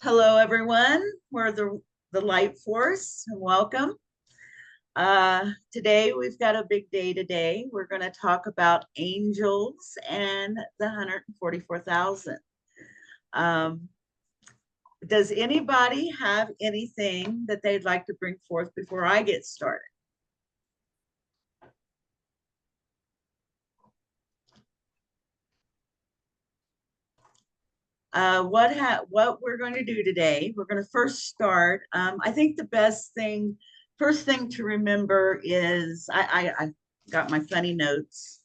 Hello, everyone. We're the Light Force, and welcome. Today, we've got a big day today. We're going to talk about angels and the 144,000. Um, does anybody have anything that they'd like to bring forth before I get started? What we're going to do today, we're going to first start. I think first thing to remember is I got my funny notes.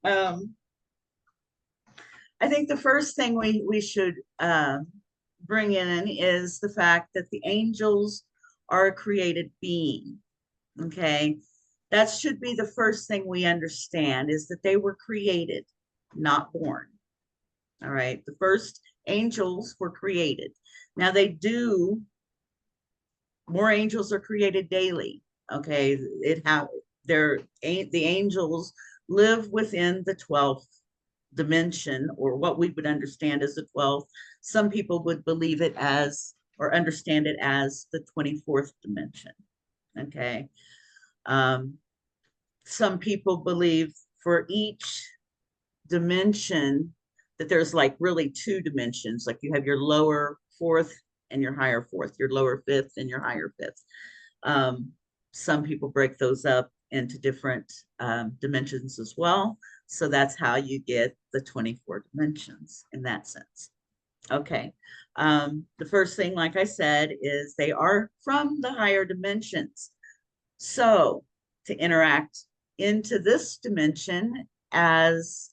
um, I think the first thing we should bring in is the fact that the angels are a created being. Okay, that should be the first thing we understand is that they were created, not born. All right, the first angels were created. Now more angels are created daily. Okay, the angels live within the 12th dimension, or what we would understand as the 12th. Some people would believe it as or understand it as the 24th dimension. Okay. Um, some people believe for each dimension that there's like really two dimensions, like you have your lower fourth and your higher fourth, your lower fifth and your higher fifth. Um, some people break those up into different dimensions as well. So that's how you get the 24 dimensions in that sense. Okay. The first thing, like I said, is they are from the higher dimensions. So to interact into this dimension as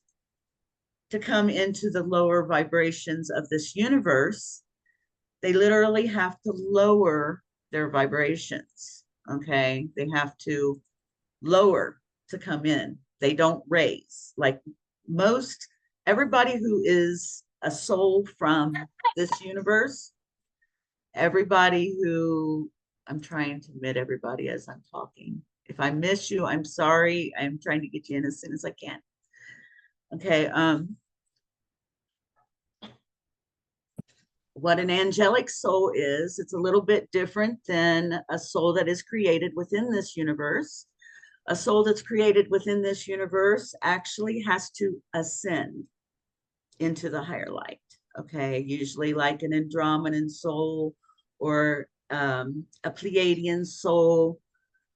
to come into the lower vibrations of this universe, they literally have to lower their vibrations. Okay. They have to lower to come in. They don't raise. Like most, everybody who is a soul from this universe, everybody who, I'm trying to admit everybody as I'm talking. If I miss you, I'm sorry. I'm trying to get you in as soon as I can. Okay. What an angelic soul is, it's a little bit different than a soul that is created within this universe. A soul that's created within this universe actually has to ascend into the higher light. Okay, usually like an Andromedan soul or a Pleiadian soul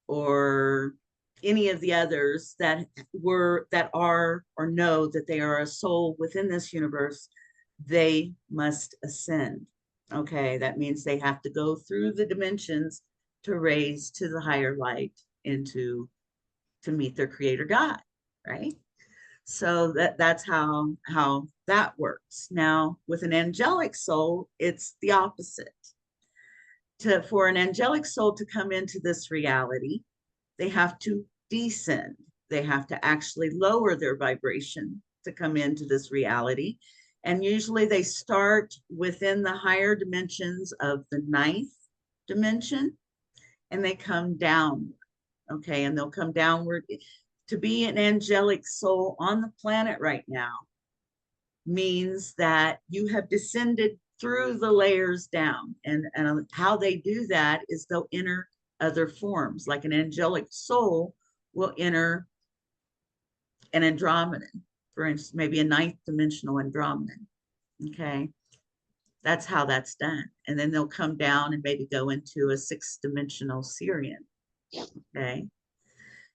or any of the others that are or know that they are a soul within this universe, they must ascend. Okay, that means they have to go through the dimensions to raise to the higher light into to meet their creator God, right? So that's how that works. Now, with an angelic soul, it's the opposite. For an angelic soul to come into this reality, they have to descend. They have to actually lower their vibration to come into this reality. And usually they start within the higher dimensions of the ninth dimension and they come down. Okay. And they'll come downward. To be an angelic soul on the planet right now means that you have descended through the layers down. And how they do that is they'll enter other forms, like an angelic soul will enter an Andromedan, for instance, maybe a ninth dimensional Andromedan. Okay. That's how that's done. And then they'll come down and maybe go into a sixth dimensional Sirian. Okay.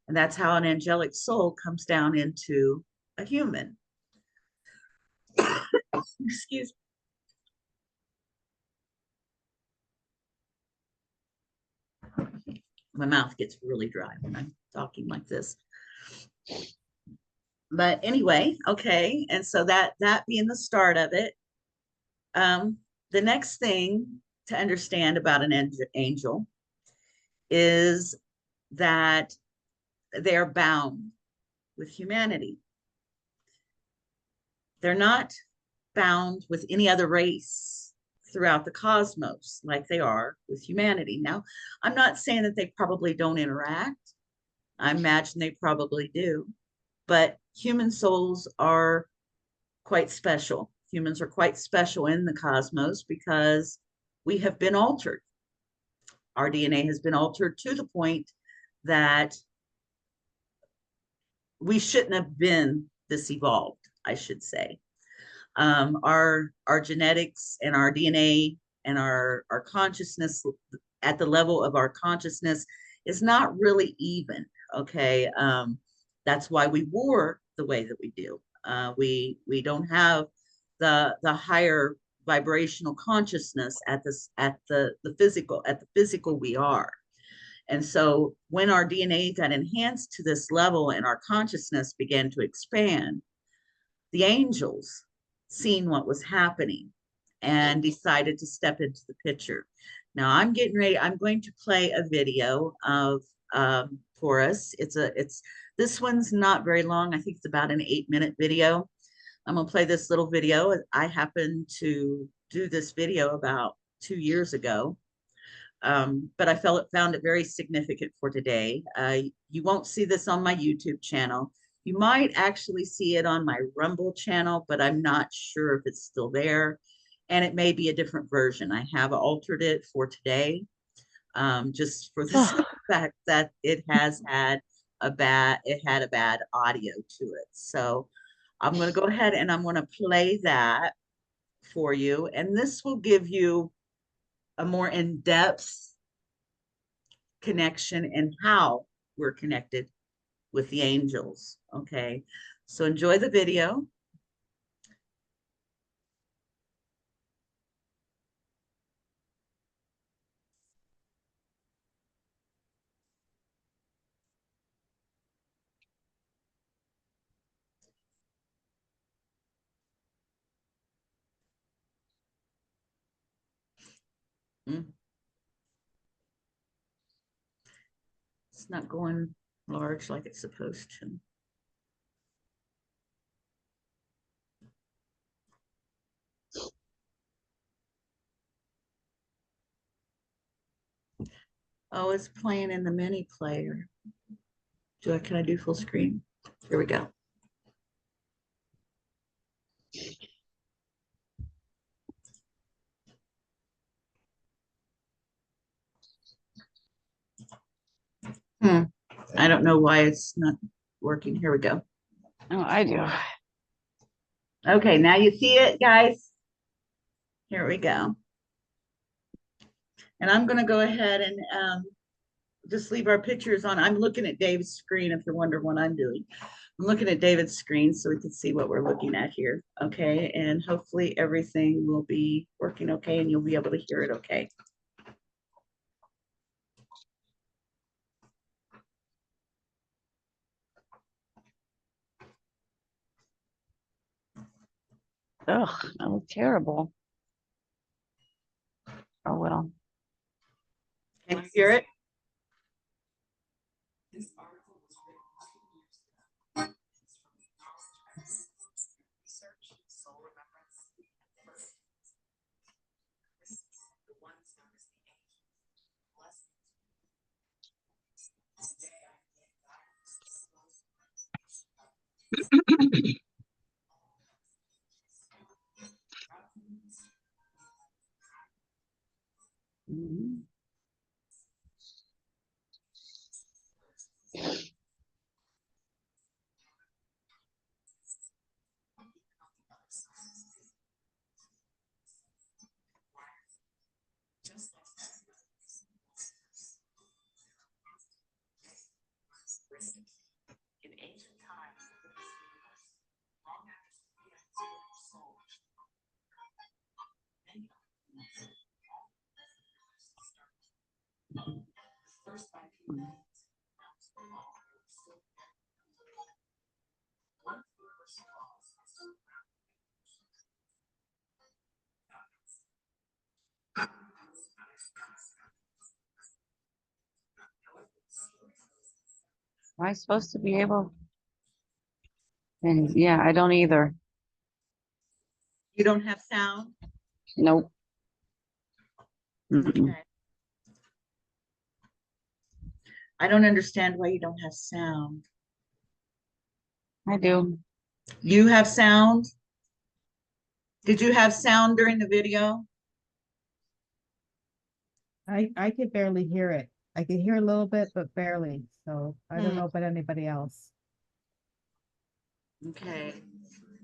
And that's how an angelic soul comes down into a human. Excuse me. My mouth gets really dry when I'm talking like this. But anyway, okay. And so that being the start of it, the next thing to understand about an angel is that they are bound with humanity. They're not bound with any other race throughout the cosmos like they are with humanity. Now, I'm not saying that they probably don't interact. I imagine they probably do, but human souls are quite special. humans are quite special in the cosmos because we have been altered. Our DNA has been altered to the point that we shouldn't have been this evolved, I should say. Our genetics and our DNA and our consciousness at the level of our consciousness is not really even. Okay, that's why we war the way that we do. We don't have the higher vibrational consciousness at the physical we are. And so when our DNA got enhanced to this level and our consciousness began to expand, the angels seen what was happening and decided to step into the picture. Now I'm getting ready. I'm going to play a video of for us. This one's not very long. I think it's about an 8-minute video. I'm gonna play this little video. I happened to do this video about 2 years ago, but I found it very significant for today. You won't see this on my YouTube channel. You might actually see it on my Rumble channel, but I'm not sure if it's still there. And it may be a different version. I have altered it for today, just for the fact that it had a bad audio to it. So I'm going to go ahead and I'm going to play that for you. And this will give you a more in-depth connection and how we're connected with the angels. Okay, so enjoy the video. It's not going large like it's supposed to. Oh, it's playing in the mini player. Can I do full screen? Here we go. I don't know why it's not working. Here we go. Oh, I do. Okay, now you see it, guys. Here we go. And I'm going to go ahead and just leave our pictures on. I'm looking at Dave's screen if you're wondering what I'm doing. I'm looking at David's screen so we can see what we're looking at here. Okay, and hopefully everything will be working okay and you'll be able to hear it okay. Ugh, that was terrible. Oh, well. Can you hear it? This article was written 2 years ago. Research, solar reference, the ones known as the angels. In ancient times, long after soul, first by people. Am I supposed to be able? And yeah, I don't either. You don't have sound? Nope. Okay. I don't understand why you don't have sound. I do. You have sound? Did you have sound during the video? I could barely hear it. I could hear a little bit, but barely. So I don't know about anybody else. Okay.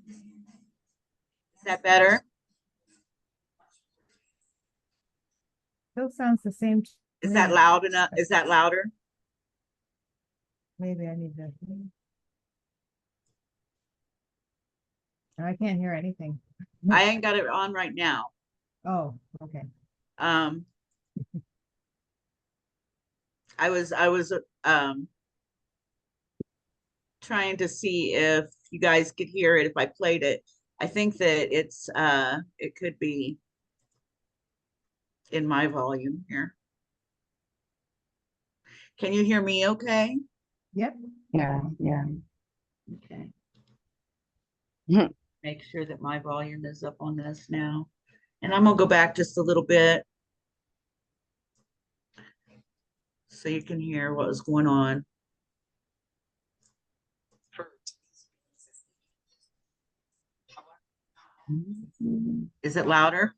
Is that better? Still sounds the same to Is that me. loud enough? Is that louder? Maybe I need to. I can't hear anything. I ain't got it on right now. Oh, okay. Um, I was trying to see if you guys could hear it if I played it. I think that it could be in my volume here. Can you hear me okay? Yep. Yeah, yeah. Okay. Make sure that my volume is up on this now. And I'm gonna go back just a little bit so you can hear what was going on. Is it louder?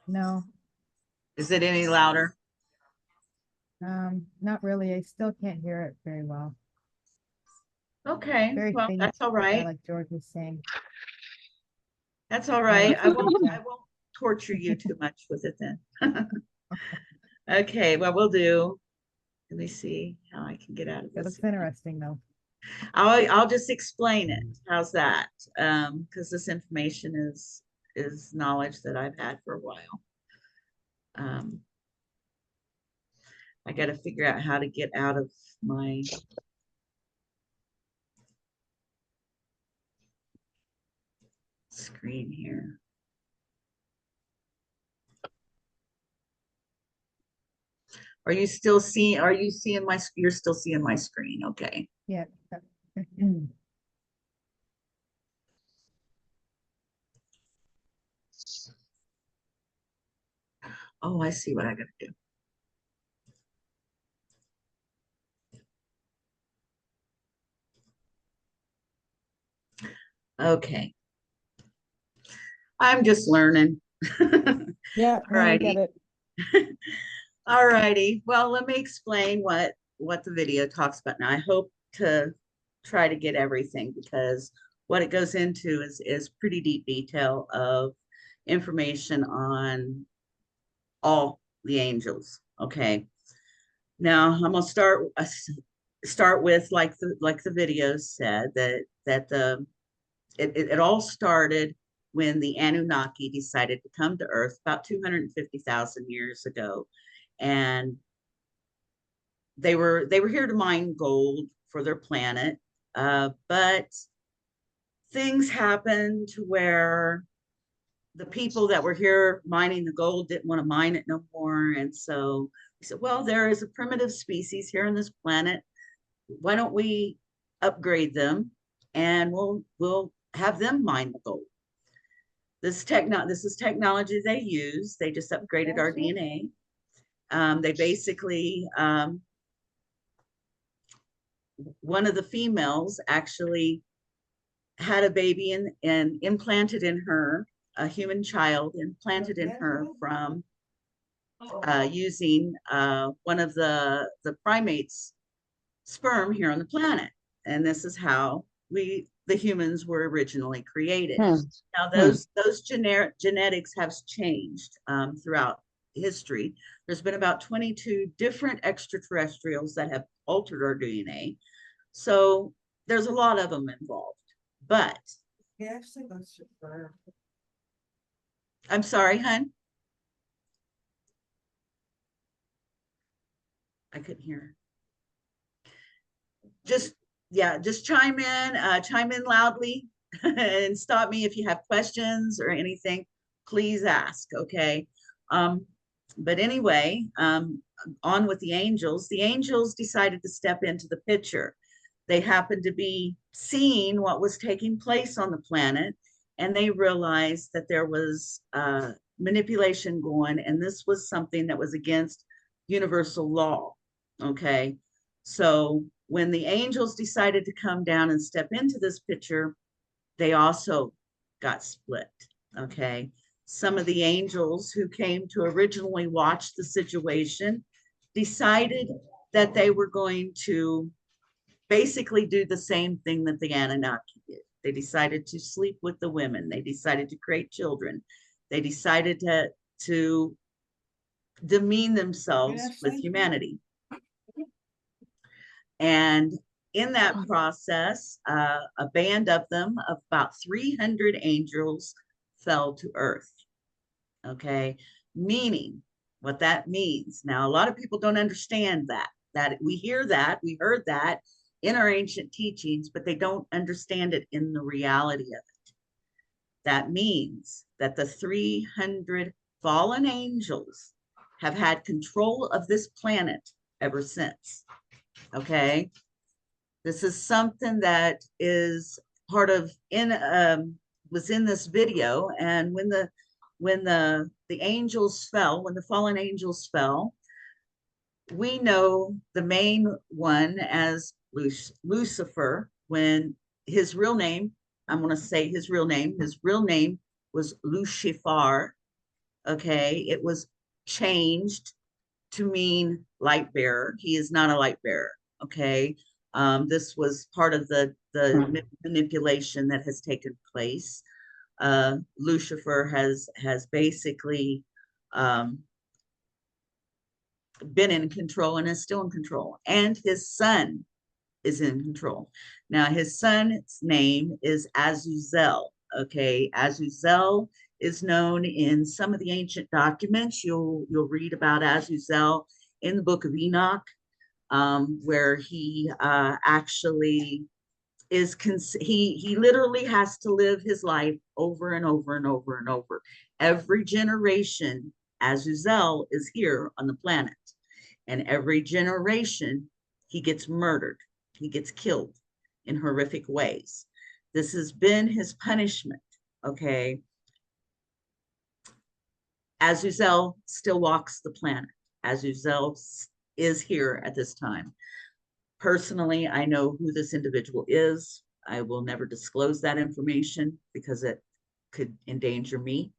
No, Is it any louder? not really. I still can't hear it very well. Okay, Very well, faint, that's all right. like George was saying. That's all right. Yeah. I won't torture you too much with it then. Okay, what we'll do, let me see how I can get out of It this. looks interesting though. I'll just explain it. How's that? Because this information is knowledge that I've had for a while. I got to figure out how to get out of my screen here. Are you still seeing, you're still seeing my screen? Okay. Yeah. Oh, I see what I got to do. Okay. I'm just learning. Yeah, I get it. All righty. Well, let me explain what the video talks about. Now, I hope to try to get everything because what it goes into is pretty deep detail of information on all the angels. Okay. Now, I'm gonna start with like the video said that it all started when the Anunnaki decided to come to Earth about 250,000 years ago, and they were here to mine gold for their planet, but things happened to where the people that were here mining the gold didn't want to mine it no more, and so we said, well, there is a primitive species here on this planet. Why don't we upgrade them, and we'll have them mine the gold. This is technology they use. They just upgraded our DNA. They basically, one of the females actually had a baby and implanted in her, a human child implanted in her from using one of the primates' sperm here on the planet. And this is how the humans were originally created. Now those genetics have changed throughout history. There's been about 22 different extraterrestrials that have altered our DNA. So there's a lot of them involved. But I'm sorry, hun. I couldn't hear. Just chime in loudly and stop me if you have questions or anything. Please ask, okay? But anyway, on with the angels. The angels decided to step into the picture. They happened to be seeing what was taking place on the planet, and they realized that there was manipulation going, and this was something that was against universal law, okay? So when the angels decided to come down and step into this picture, they also got split. Okay. Some of the angels who came to originally watch the situation decided that they were going to basically do the same thing that the Anunnaki did. They decided to sleep with the women. They decided to create children. They decided to demean themselves with humanity. And in that process, a band of them, of about 300 angels, fell to earth. Okay, meaning what that means. Now, a lot of people don't understand that we hear that, we heard that in our ancient teachings, but they don't understand it in the reality of it. That means that the 300 fallen angels have had control of this planet ever since. Okay, this is something that is part of was in this video. And when the angels fell, when the fallen angels fell, we know the main one as Lucifer, when his real name, I'm going to say his real name was Lucifer. Okay, it was changed to mean light bearer. He is not a light bearer. Okay, this was part of the manipulation that has taken place. Lucifer has basically been in control and is still in control, and his son is in control. Now, his son's name is Azuzel. Okay, Azuzel is known in some of the ancient documents. You'll read about Azuzel in the book of Enoch, where he actually is he literally has to live his life over and over and over and over. Every generation, Azuzel is here on the planet, and every generation he gets murdered, he gets killed in horrific ways. This has been his punishment. Okay, Azuzel still walks the planet. Azuzel is here at this time. Personally, I know who this individual is. I will never disclose that information because it could endanger me.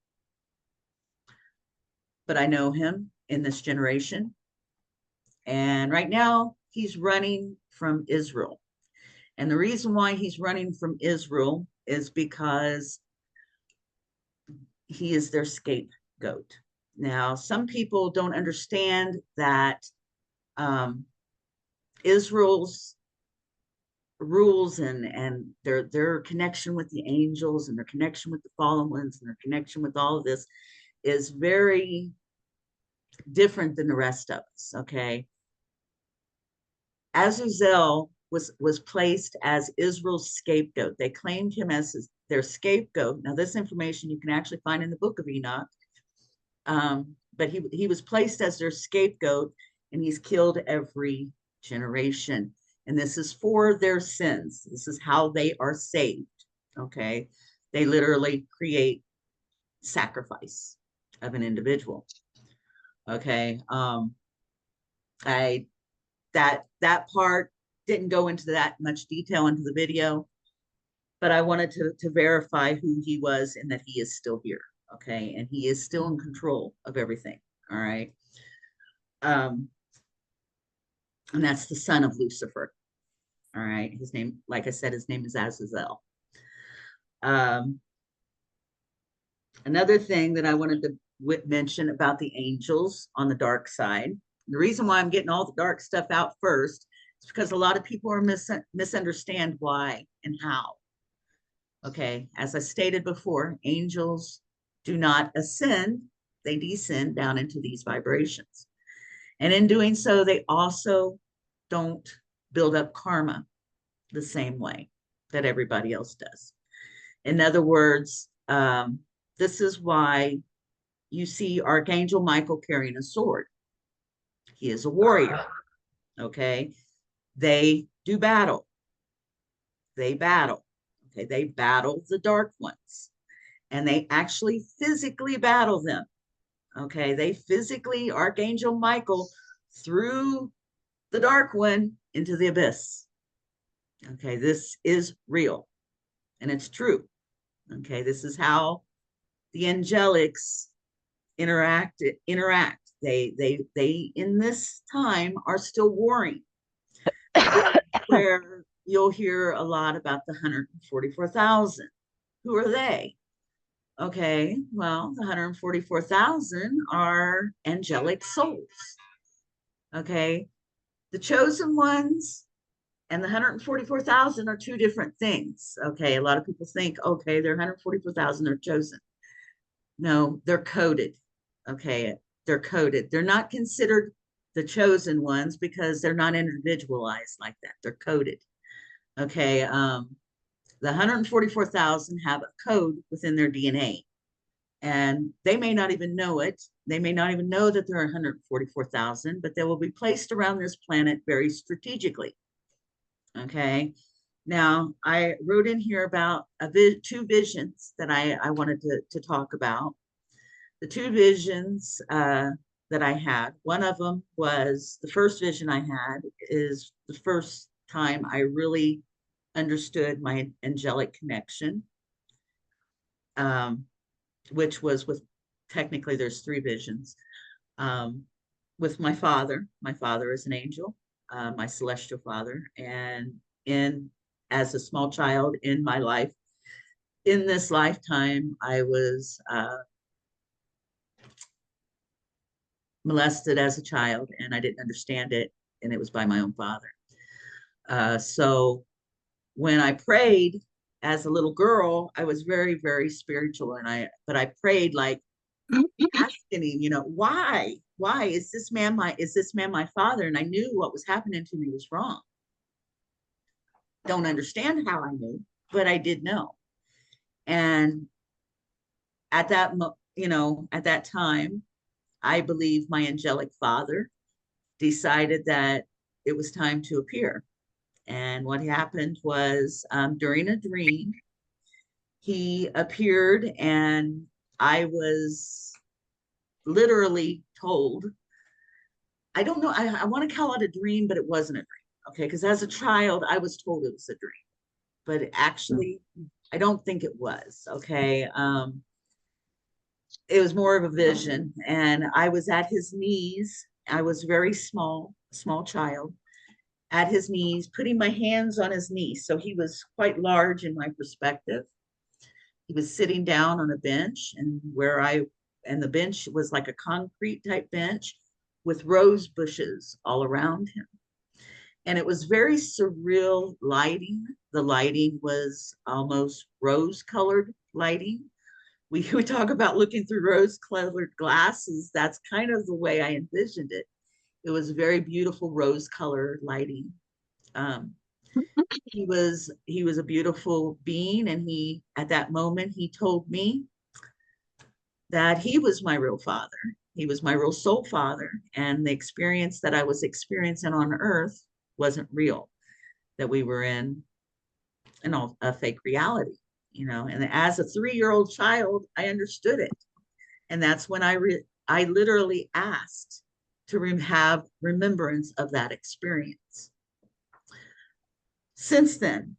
But I know him in this generation. And right now, he's running from Israel. And the reason why he's running from Israel is because he is their scapegoat. Now, some people don't understand that Israel's rules and their connection with the angels and their connection with the fallen ones and their connection with all of this is very different than the rest of us. Okay, Azuzel was placed as Israel's scapegoat. They claimed him as their scapegoat. Now, this information you can actually find in the book of Enoch. But he was placed as their scapegoat, and he's killed every generation. And this is for their sins. This is how they are saved. Okay, they literally create sacrifice of an individual. Okay, that part didn't go into that much detail into the video, but I wanted to verify who he was and that he is still here. Okay, and he is still in control of everything. All right, and that's the son of Lucifer. All right, his name, like I said, his name is Azazel. Another thing that I wanted to mention about the angels on the dark side. The reason why I'm getting all the dark stuff out first is because a lot of people are misunderstand why and how. Okay, as I stated before, angels do not ascend, they descend down into these vibrations. And in doing so, they also don't build up karma the same way that everybody else does. In other words, this is why you see Archangel Michael carrying a sword. He is a warrior. Okay, they do battle. They battle. Okay, they battle the dark ones, and they actually physically battle them. Okay, they physically, Archangel Michael, through the dark one into the abyss. Okay, this is real and it's true. Okay, this is how the angelics interact. They in this time are still warring. Where you'll hear a lot about the 144,000. Who are they? Okay, well, the 144,000 are angelic souls. Okay, the chosen ones and the 144,000 are two different things. Okay, a lot of people think, okay, they're 144,000 are chosen. No, they're coded. Okay, they're coded. They're not considered the chosen ones because they're not individualized like that. They're coded. Okay, the 144,000 have a code within their DNA, and they may not even know it. They may not even know that there are 144,000, but they will be placed around this planet very strategically. Okay, now I wrote in here about two visions that I wanted to talk about. The two visions that I had, one of them was the first vision I had is the first time I really understood my angelic connection, which was with, technically there's three visions, with my father. My father is an angel, my celestial father. And as a small child in my life, in this lifetime, I was molested as a child and I didn't understand it. And it was by my own father. So when I prayed as a little girl, I was very, very spiritual. But I prayed like asking him, why is this man my father? And I knew what was happening to me was wrong. Don't understand how I knew, but I did know. And at that, at that time, I believe my angelic father decided that it was time to appear. And what happened was during a dream, he appeared and I was literally told, I don't know, I want to call it a dream, but it wasn't a dream. Okay, because as a child, I was told it was a dream, but actually, I don't think it was. Okay. It was more of a vision, and I was at his knees. I was very small child, at his knees, putting my hands on his knees. So he was quite large in my perspective. He was sitting down on a bench, and the bench was like a concrete type bench with rose bushes all around him. And it was very surreal lighting. The lighting was almost rose colored lighting. We talk about looking through rose colored glasses. That's kind of the way I envisioned it. It was very beautiful rose colored lighting. He was a beautiful being, and at that moment he told me that he was my real father. He was my real soul father, and the experience that I was experiencing on earth wasn't real, that we were in a fake reality, and as a 3-year-old child, I understood it. And that's when I literally asked to have remembrance of that experience. Since then,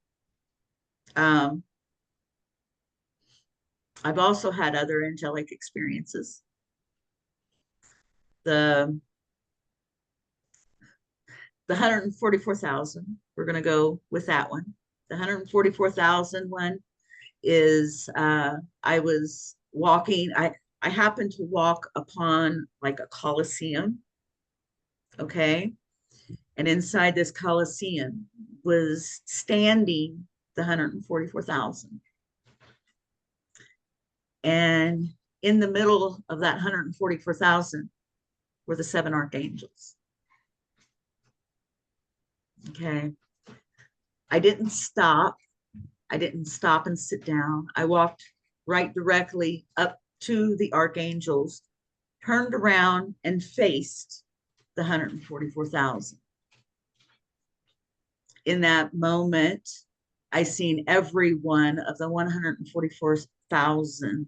I've also had other angelic experiences. The 144,000, we're going to go with that one. The 144,000 one is I was walking, I happened to walk upon like a coliseum. Okay. And inside this coliseum was standing the 144,000. And in the middle of that 144,000 were the 7 archangels. Okay. I didn't stop and sit down. I walked right directly up to the archangels, turned around and faced the 144,000. In that moment, I seen every one of the 144,000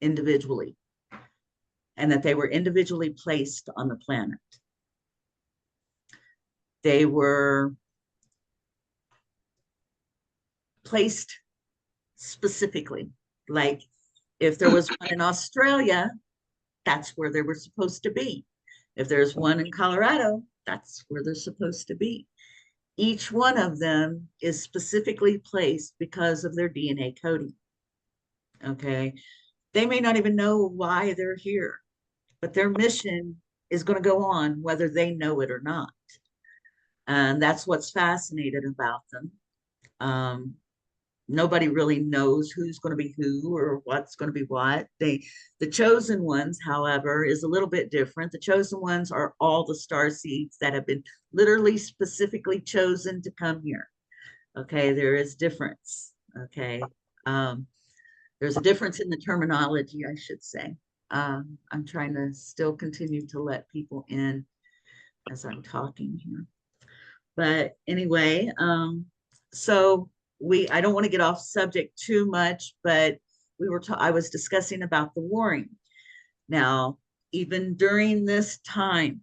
individually, and that they were individually placed on the planet. They were placed specifically. Like if there was one in Australia, that's where they were supposed to be. If there's one in Colorado, that's where they're supposed to be. Each one of them is specifically placed because of their DNA coding. Okay. They may not even know why they're here, but their mission is going to go on whether they know it or not. And that's what's fascinating about them. Nobody really knows who's going to be who or what's going to be what. The chosen ones, however, is a little bit different. The chosen ones are all the starseeds that have been literally specifically chosen to come here. Okay, there is difference. Okay, there's a difference in the terminology, I should say. I'm trying to still continue to let people in as I'm talking here. But anyway, so I don't want to get off subject too much, but I was discussing about the warring. Now, even during this time,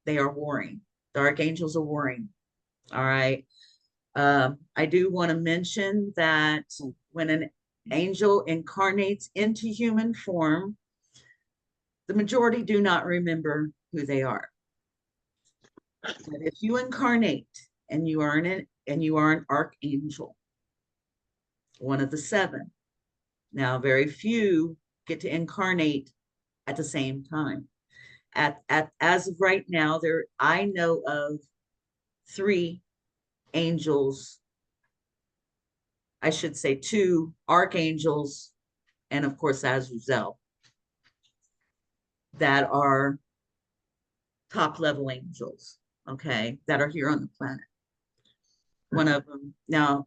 they are warring. The archangels are warring. All right. I do want to mention that when an angel incarnates into human form, the majority do not remember who they are. But if you incarnate and you are an archangel, one of the seven. Now, very few get to incarnate at the same time. As of right now, I know of 3 angels. I should say 2 archangels, and of course Azazel, that are top level angels. Okay, that are here on the planet. One of them. Now,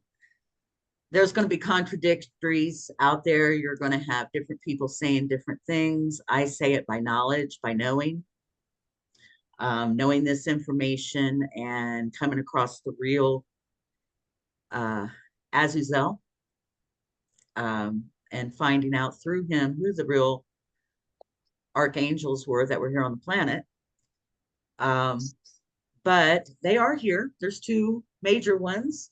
there's going to be contradictories out there. You're going to have different people saying different things. I say it by knowledge, by knowing this information and coming across the real Azazel, and finding out through him who the real archangels were that were here on the planet. But they are here. There's 2 major ones.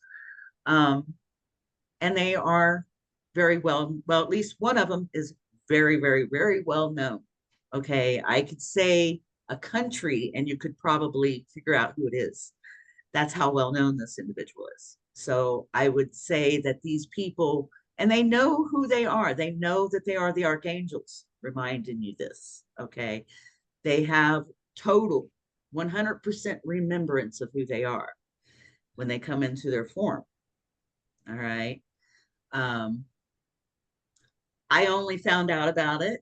And they are very well, at least one of them is very, very, very well known. Okay, I could say a country and you could probably figure out who it is. That's how well known this individual is. So I would say that these people, and they know who they are. They know that they are the archangels, reminding you this. Okay, they have total 100% remembrance of who they are when they come into their form. All right. I only found out about it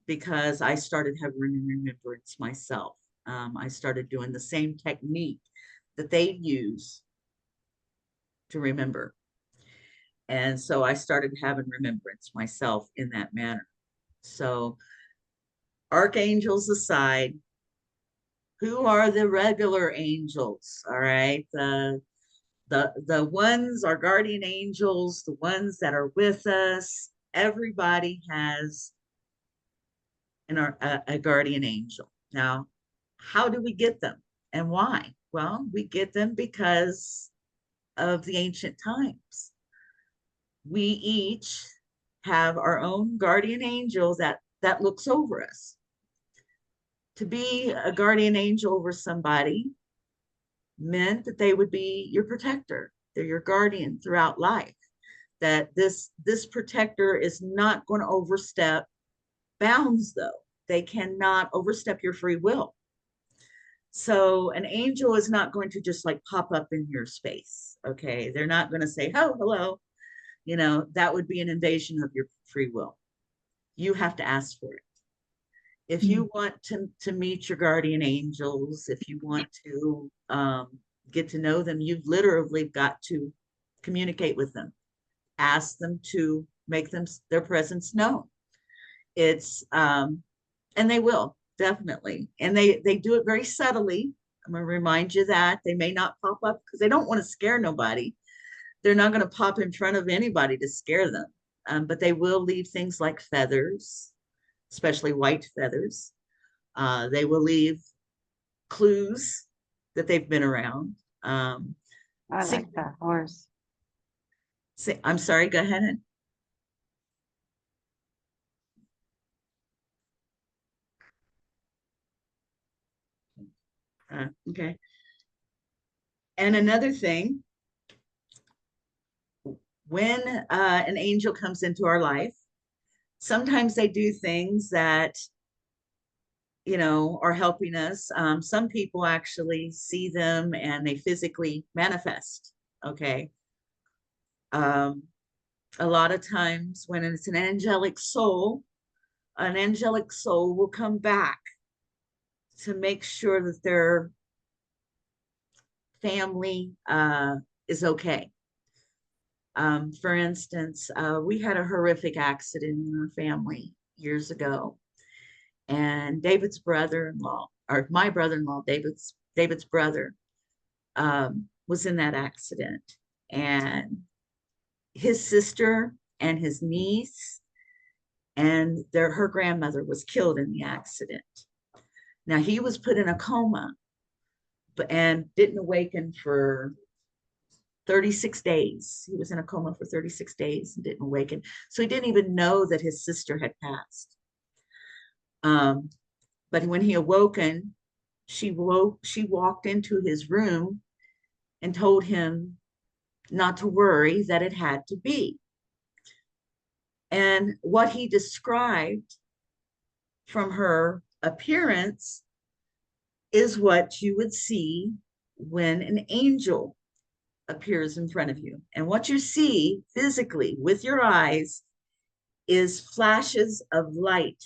because I started having remembrance myself. I started doing the same technique that they use to remember. And so I started having remembrance myself in that manner. So archangels aside, who are the regular angels? All right. The ones, our guardian angels, the ones that are with us, everybody has a guardian angel. Now, how do we get them and why? Well, we get them because of the ancient times. We each have our own guardian angel that looks over us. To be a guardian angel over somebody meant that they would be your protector. They're your guardian throughout life. That this protector is not going to overstep bounds, though. They cannot overstep your free will. So an angel is not going to just like pop up in your space. Okay, they're not going to say, oh, hello. That would be an invasion of your free will. You have to ask for it. If you want to meet your guardian angels, if you want to get to know them, you've literally got to communicate with them, ask them to make their presence known. It's and they will definitely, and they do it very subtly. I'm going to remind you that they may not pop up because they don't want to scare nobody. They're not going to pop in front of anybody to scare them, but they will leave things like feathers, especially white feathers. They will leave clues that they've been around. I Six, like that horse. I'm sorry, go ahead. Okay. And another thing, when an angel comes into our life, sometimes they do things that, you know, are helping us. Some people actually see them and they physically manifest. Okay. A lot of times when it's an angelic soul will come back to make sure that their family is okay. For instance, we had a horrific accident in our family years ago, and David's brother-in-law, or my brother-in-law, David's brother, was in that accident, and his sister and his niece and her grandmother was killed in the accident. Now he was put in a coma, and didn't awaken for 36 days. He was in a coma for 36 days and didn't awaken. So he didn't even know that his sister had passed. But when he awoken, she walked into his room and told him not to worry, that it had to be. And what he described from her appearance is what you would see when an angel appears in front of you. And what you see physically with your eyes is flashes of light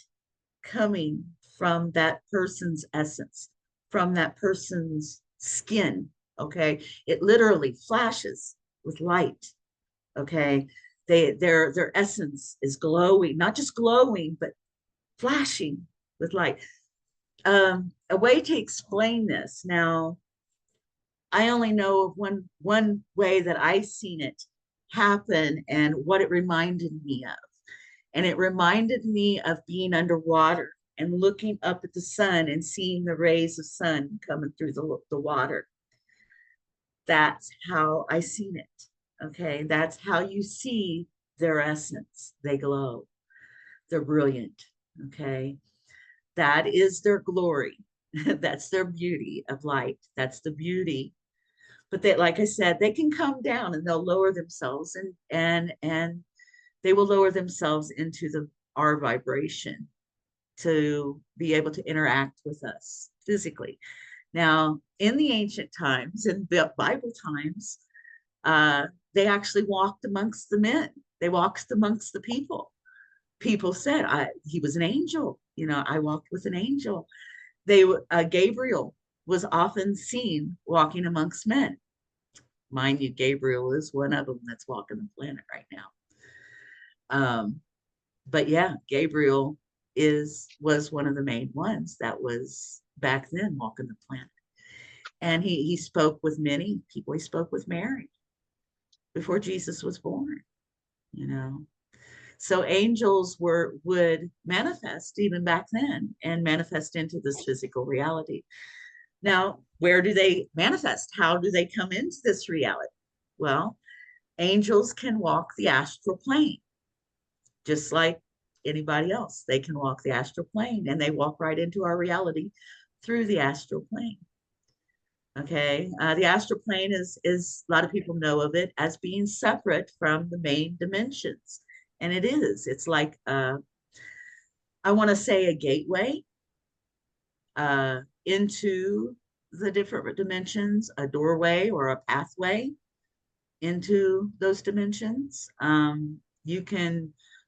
coming from that person's essence, from that person's skin. Okay. It literally flashes with light. Okay. Their essence is glowing, not just glowing, but flashing with light. A way to explain this. Now, I only know of one way that I've seen it happen and what it reminded me of. And it reminded me of being underwater and looking up at the sun and seeing the rays of sun coming through the water. That's how I seen it. Okay. That's how you see their essence. They glow. They're brilliant. Okay. That is their glory. That's their beauty of light. That's the beauty. But they, like I said, they can come down and they'll lower themselves, and they will lower themselves into our vibration to be able to interact with us physically. Now, in the ancient times, in the Bible times, they actually walked amongst the men. They walked amongst the people. People said, he was an angel. You know, I walked with an angel. Gabriel was often seen walking amongst men. Mind you, Gabriel is one of them that's walking the planet right now. But yeah, Gabriel was one of the main ones that was back then walking the planet. And he spoke with many people. He spoke with Mary before Jesus was born, you know. So angels would manifest even back then and manifest into this physical reality. Now, where do they manifest? How do they come into this reality? Well, angels can walk the astral plane, just like anybody else. They can walk the astral plane, and they walk right into our reality through the astral plane. Okay, the astral plane is a lot of people know of it as being separate from the main dimensions, and it is. It's like I want to say a gateway into the different dimensions, a doorway or a pathway into those dimensions. An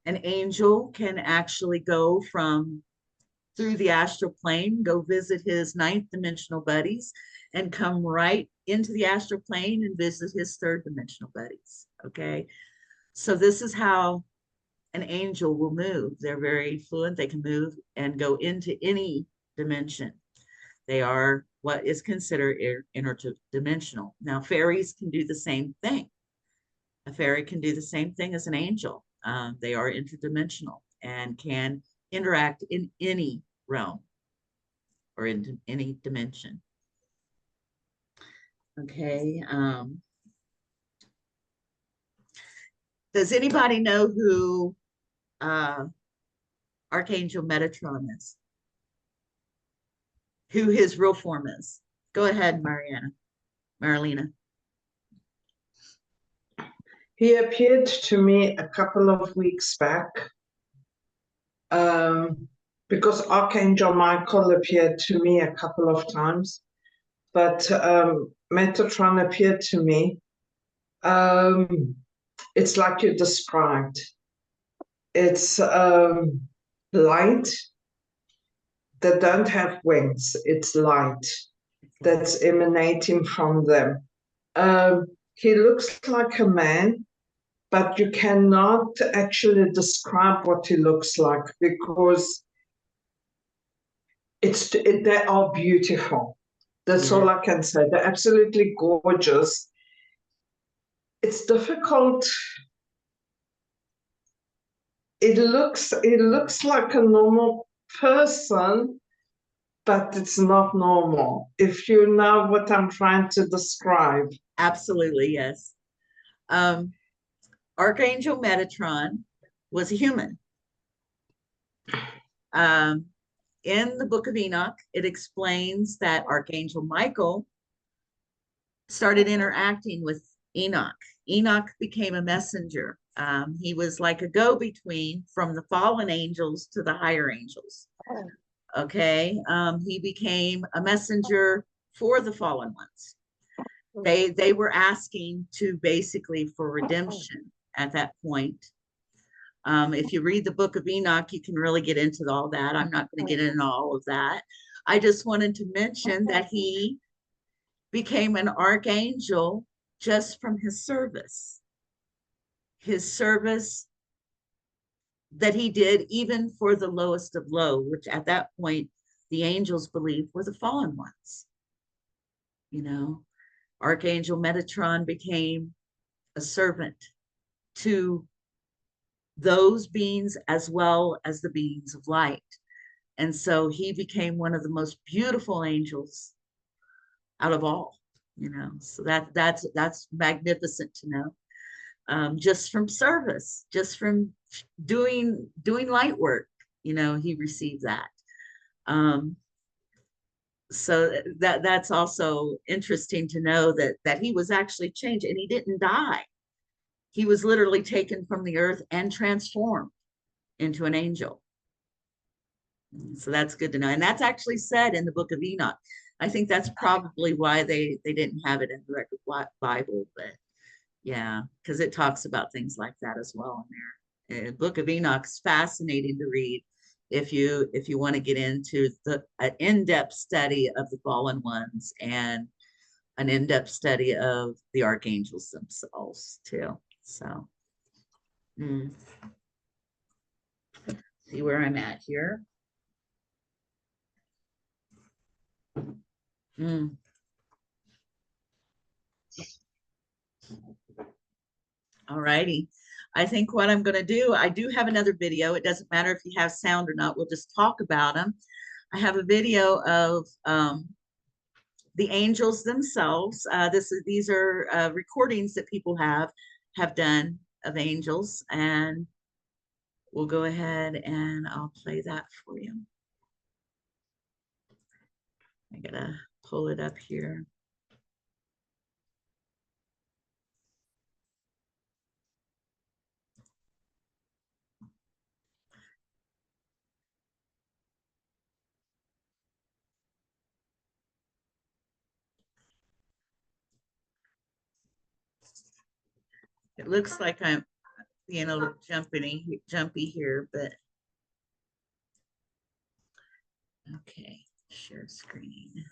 angel can actually go through the astral plane, go visit his ninth dimensional buddies, and come right into the astral plane and visit his third dimensional buddies. Okay. So this is how an angel will move. They're very fluent. They can move and go into any dimension. They are what is considered interdimensional. Now, fairies can do the same thing. A fairy can do the same thing as an angel. They are interdimensional and can interact in any realm or in any dimension. Okay. Does anybody know who Archangel Metatron is? Who his real form is? Go ahead, Marilena. He appeared to me a couple of weeks back, because Archangel Michael appeared to me a couple of times, but Metatron appeared to me. It's like you described. It's light that don't have wings. It's light that's emanating from them. He looks like a man, but you cannot actually describe what he looks like because they are beautiful. That's all I can say. They're absolutely gorgeous. It's difficult. It looks like a normal person, but it's not normal. If you know what I'm trying to describe. Absolutely, yes. Archangel Metatron was a human. In the book of Enoch, it explains that Archangel Michael started interacting with Enoch. Enoch became a messenger. He was like a go-between from the fallen angels to the higher angels. Okay. He became a messenger for the fallen ones. They were asking to basically for redemption at that point. If you read the book of Enoch, you can really get into all that. I'm not going to get into all of that. I just wanted to mention that he became an archangel just from his service that he did even for the lowest of low, which at that point the angels believed were the fallen ones. Archangel Metatron became a servant to those beings as well as the beings of light. And so he became one of the most beautiful angels out of all, so that's magnificent to know. Just from service, just from doing light work, he received that. So that's also interesting to know that he was actually changed and he didn't die. He was literally taken from the earth and transformed into an angel. So that's good to know. And that's actually said in the book of Enoch. I think that's probably why they didn't have it in the record Bible, but yeah, because it talks about things like that as well in there. The book of Enoch is fascinating to read if you want to get into an in-depth study of the fallen ones and an in-depth study of the archangels themselves too. So see where I'm at here. All righty. I think what I'm going to do, I do have another video. It doesn't matter if you have sound or not. We'll just talk about them. I have a video of the angels themselves. These are recordings that people have done of angels, and we'll go ahead and I'll play that for you. I gotta pull it up here. It looks like I'm being a little jumpy here, but okay, share screen.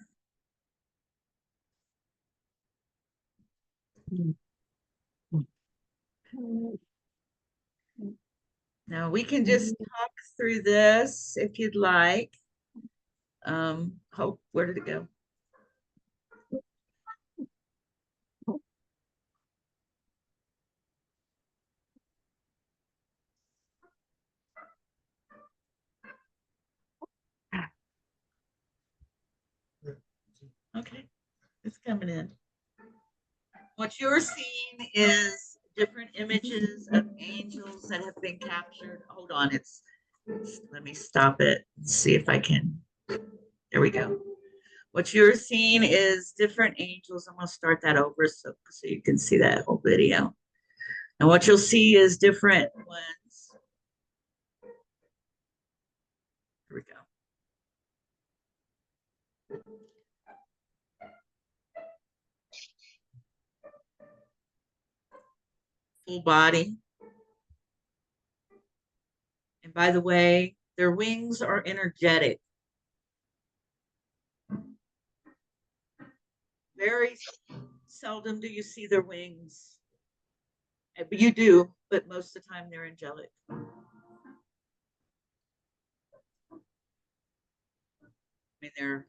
Now we can just talk through this if you'd like. Where did it go? Okay, it's coming in. What you're seeing is different images of angels that have been captured. Hold on, let me stop it and see if I can. There we go. What you're seeing is different angels. I'm going to start that over so you can see that whole video. And what you'll see is different ones. Here we go. Full body. And by the way, their wings are energetic. Very seldom do you see their wings. But you do, but most of the time they're angelic. I mean, they're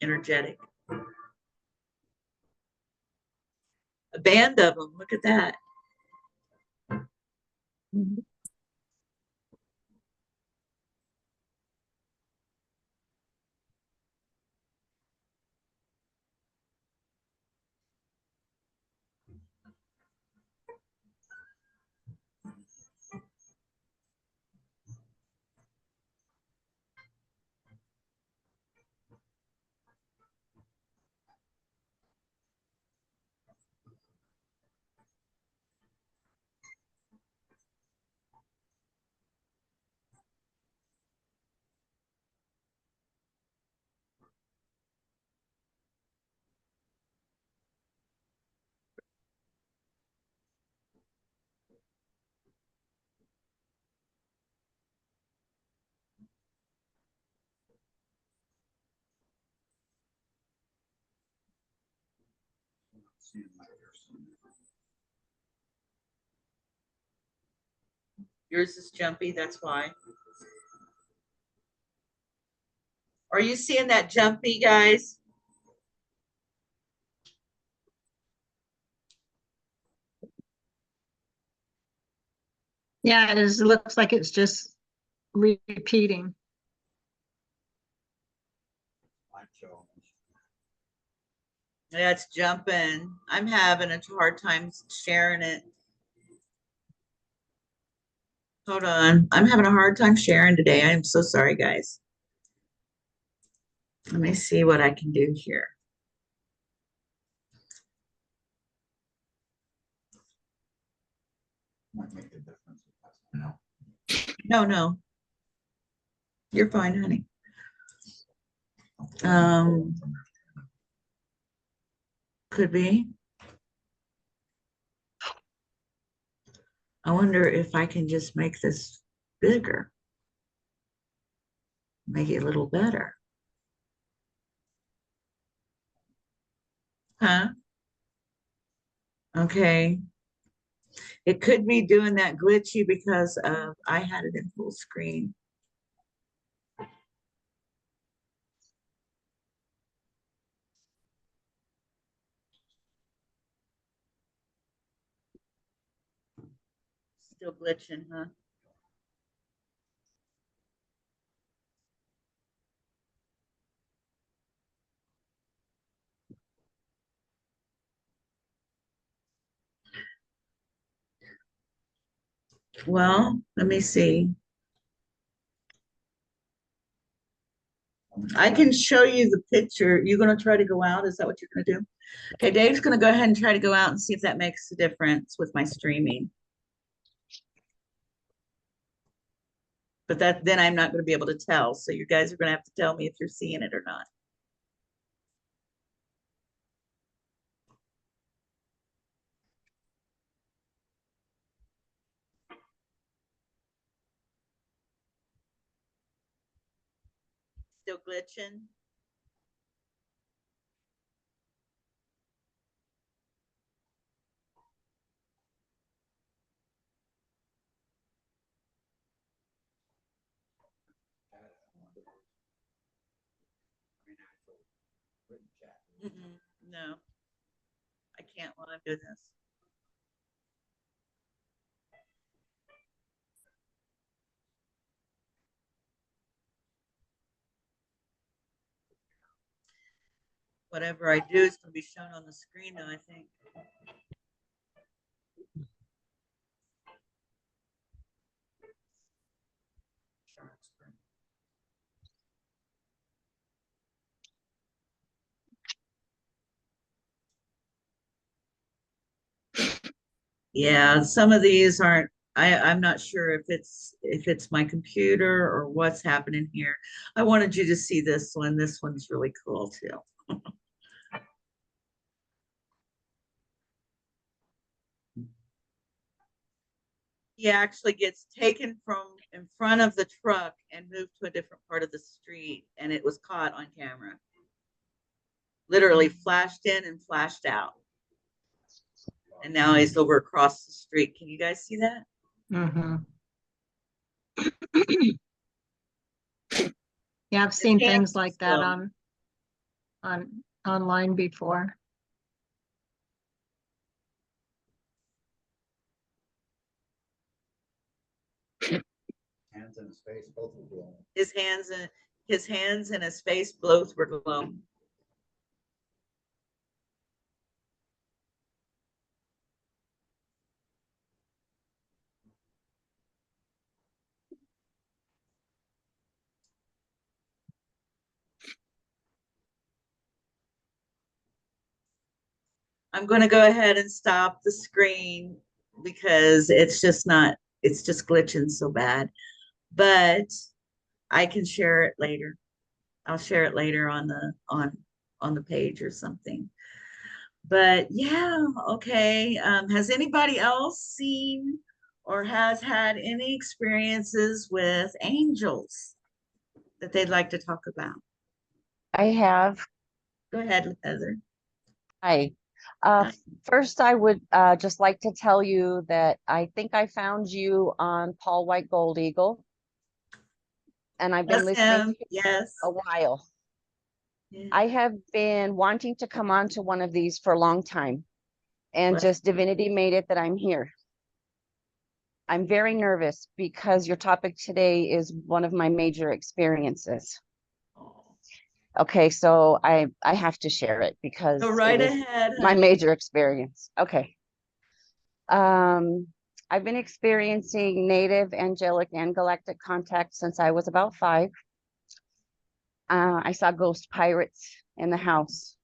energetic. A band of them. Look at that. Mhm. Yours is jumpy, that's why. Are you seeing that jumpy, guys? Yeah, it looks like it's just repeating. Yeah, it's jumping. I'm having a hard time sharing it. Hold on. I'm having a hard time sharing today. I am so sorry, guys. Let me see what I can do here. No. You're fine, honey. Could be. I wonder if I can just make this bigger. Make it a little better. Huh? Okay. It could be doing that glitchy because of I had it in full screen. Still glitching, huh? Well, let me see. I can show you the picture. You're going to try to go out? Is that what you're going to do? Okay, Dave's going to go ahead and try to go out and see if that makes a difference with my streaming. But then I'm not going to be able to tell. So you guys are going to have to tell me if you're seeing it or not. Still glitching? No, I can't while I'm doing this. Whatever I do is going to be shown on the screen now, I think. Yeah, some of these aren't, I'm not sure if it's my computer or what's happening here. I wanted you to see this one. This one's really cool too. He actually gets taken from in front of the truck and moved to a different part of the street, and it was caught on camera. Literally flashed in and flashed out. And now he's over across the street. Can you guys see that? Mm-hmm. Yeah, I've seen things like that on online before. Hands in his face, both were glowing. His hands and his face both were glowing. I'm going to go ahead and stop the screen because it's just glitching so bad. But I can share it later. I'll share it later on the page or something. But yeah, okay. Has anybody else seen or has had any experiences with angels that they'd like to talk about? I have. Go ahead, Heather. Hi. First, I would just like to tell you that I think I found you on Paul White Gold Eagle, and I've been listening to you Yes. a while. Yeah. I have been wanting to come on to one of these for a long time, and Well- just divinity made it that I'm here. I'm very nervous because your topic today is one of my major experiences. Okay, so I have to share it because Go right it was ahead. my honey. major experience. Okay. I've been experiencing native, angelic, and galactic contact since I was about 5. I saw ghost pirates in the house.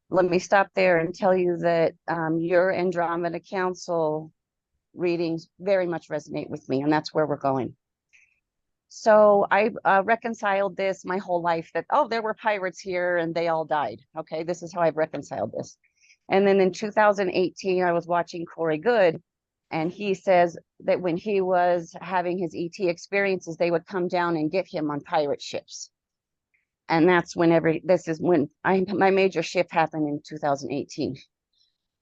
Let me stop there and tell you that your Andromeda Council readings very much resonate with me, and that's where we're going. So I reconciled this my whole life that, oh, there were pirates here and they all died. Okay, this is how I've reconciled this. And then in 2018, I was watching Corey Good, and he says that when he was having his ET experiences, they would come down and get him on pirate ships. And that's whenever, this is when my major shift happened in 2018.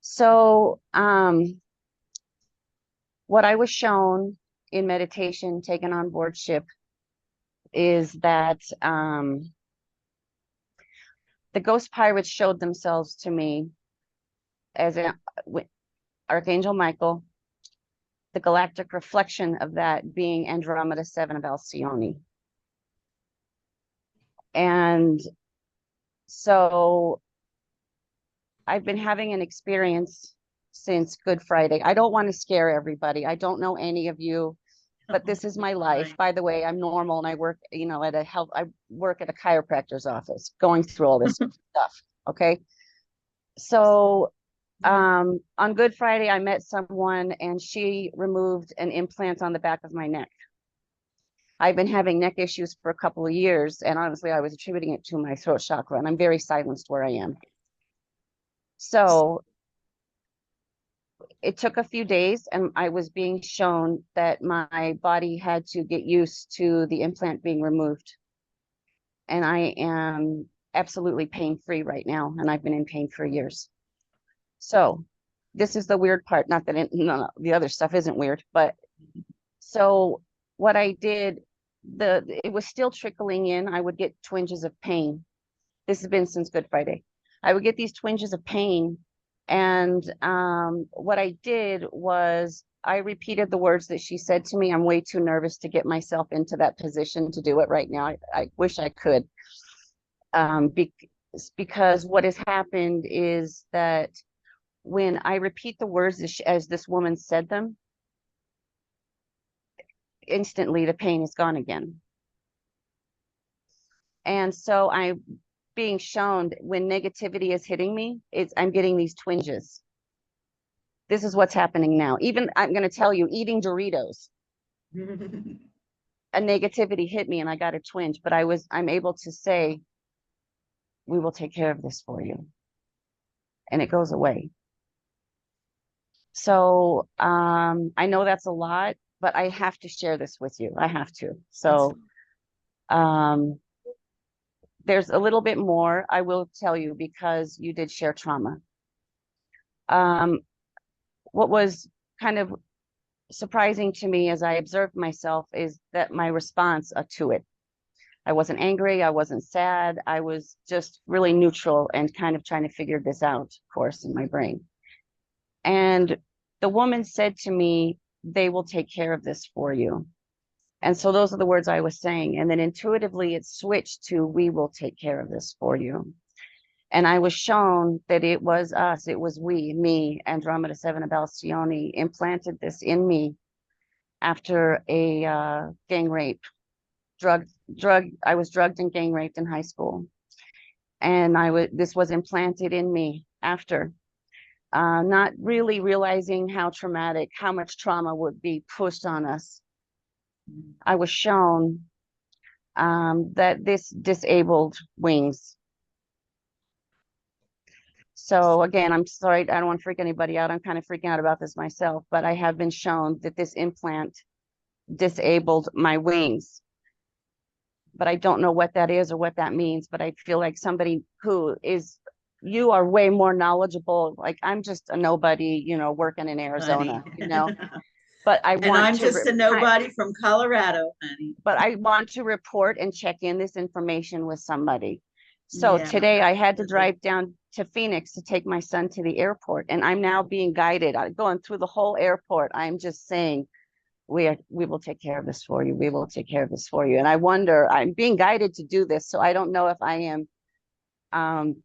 So what I was shown in meditation, taken on board ship, is that the ghost pirates showed themselves to me as Archangel Michael, the galactic reflection of that being Andromeda 7 of Alcyone. And so I've been having an experience since Good Friday. I don't want to scare everybody. I don't know any of you, but this is my life. By the way, I'm normal and I work, I work at a chiropractor's office going through all this stuff. Okay. So on Good Friday, I met someone and she removed an implant on the back of my neck. I've been having neck issues for a couple of years, and honestly, I was attributing it to my throat chakra, and I'm very silenced where I am. So it took a few days, and I was being shown that my body had to get used to the implant being removed. And I am absolutely pain-free right now, and I've been in pain for years. So this is the weird part. Not that no, the other stuff isn't weird, but so what I did, it was still trickling in. I would get twinges of pain. This has been since Good Friday. I would get these twinges of pain. And what I did was I repeated the words that she said to me. I'm way too nervous to get myself into that position to do it right now. I wish I could. It's because what has happened is that when I repeat the words as this woman said them, instantly the pain is gone again. And so I'm being shown when negativity is hitting me, I'm getting these twinges. This is what's happening now. Even I'm going to tell you, eating Doritos, a negativity hit me and I got a twinge, but I'm able to say, we will take care of this for you. And it goes away. So I know that's a lot, but I have to share this with you. I have to. So there's a little bit more I will tell you because you did share trauma. What was kind of surprising to me as I observed myself is that my response to it. I wasn't angry. I wasn't sad. I was just really neutral and kind of trying to figure this out, of course, in my brain. And the woman said to me, they will take care of this for you. And so those are the words I was saying. And then intuitively it switched to, we will take care of this for you. And I was shown that it was us, it was me, Andromeda 7 of Alcyone, implanted this in me after a gang rape. I was drugged and gang raped in high school. And this was implanted in me after. Not really realizing how much trauma would be pushed on us. I was shown that this disabled wings. So again, I'm sorry, I don't want to freak anybody out. I'm kind of freaking out about this myself, but I have been shown that this implant disabled my wings. But I don't know what that is or what that means, but I feel like somebody you are way more knowledgeable. Like I'm just a nobody, working in Arizona, but I'm just a nobody from Colorado, honey. But I want to report and check in this information with somebody. So today I had to drive down to Phoenix to take my son to the airport, and I'm now being guided. I'm going through the whole airport. I'm just saying, we will take care of this for you. We will take care of this for you. And I wonder, I'm being guided to do this, so I don't know if I am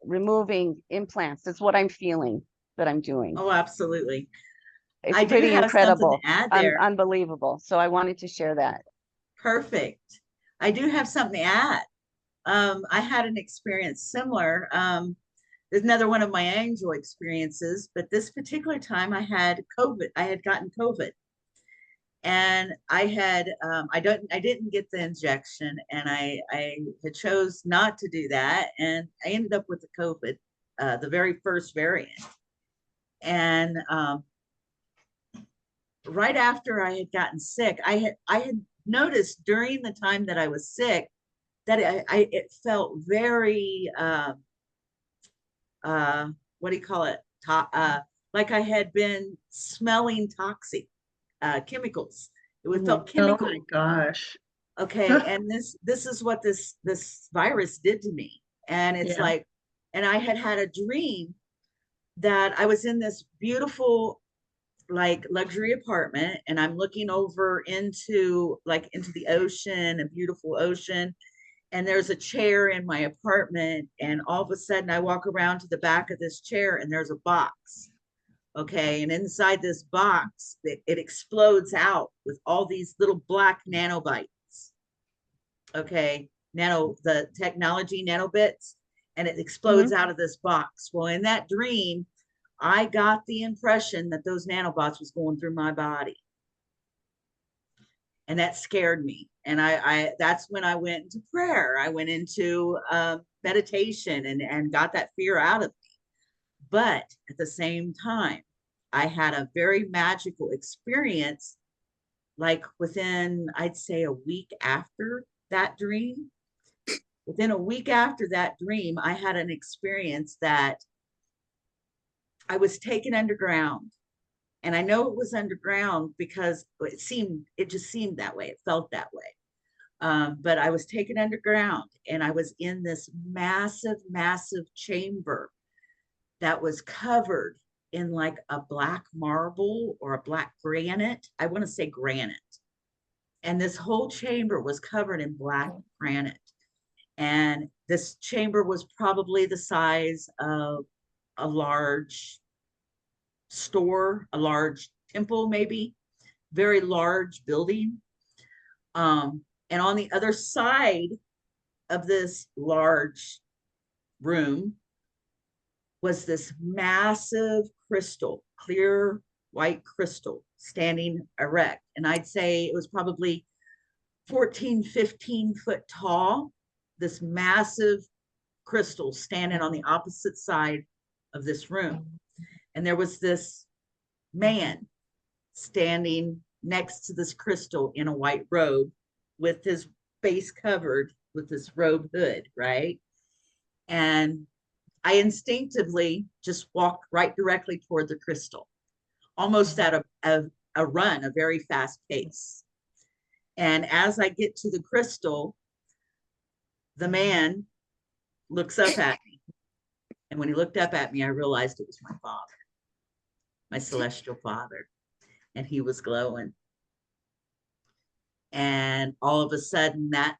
removing implants. That's what I'm feeling that I'm doing. Oh, absolutely. It's pretty incredible, to add there. Unbelievable. So I wanted to share that. Perfect. I do have something to add. I had an experience similar. There's another one of my angel experiences, but this particular time I had COVID. I had gotten COVID, and I didn't get the injection, and I had chose not to do that, and I ended up with the COVID, the very first variant, and right after I had gotten sick, I had noticed during the time that I was sick that it felt very what do you call it? Like I had been smelling toxic chemicals. It would felt chemical. Oh my gosh. Okay, and this is what this virus did to me. And it's like, and I had a dream that I was in this beautiful like luxury apartment, and I'm looking over into the ocean, a beautiful ocean, and there's a chair in my apartment, and all of a sudden I walk around to the back of this chair and there's a box. Okay, and inside this box it explodes out with all these little black nanobites. Okay, the technology nanobits, and it explodes out of this box. Well, in that dream I got the impression that those nanobots was going through my body. And that scared me. And that's when I went into prayer. I went into meditation and got that fear out of me. But at the same time, I had a very magical experience, like within, I'd say, a week after that dream. Within a week after that dream, I had an experience that I was taken underground, and I know it was underground because it just seemed that way. It felt that way. But I was taken underground, and I was in this massive, massive chamber that was covered in like a black marble or a black granite. I want to say granite. And this whole chamber was covered in black granite. And this chamber was probably the size of a large store, a large temple, maybe, very large building. And on the other side of this large room was this massive crystal, clear white crystal, standing erect. And I'd say it was probably 14, 15 foot tall, this massive crystal standing on the opposite side of this room. And there was this man standing next to this crystal in a white robe with his face covered with this robe hood, right? And I instinctively just walked right directly toward the crystal, almost at a run, a very fast pace. And as I get to the crystal, the man looks up at me. And when he looked up at me, I realized it was my father, my celestial father. And he was glowing. And all of a sudden, that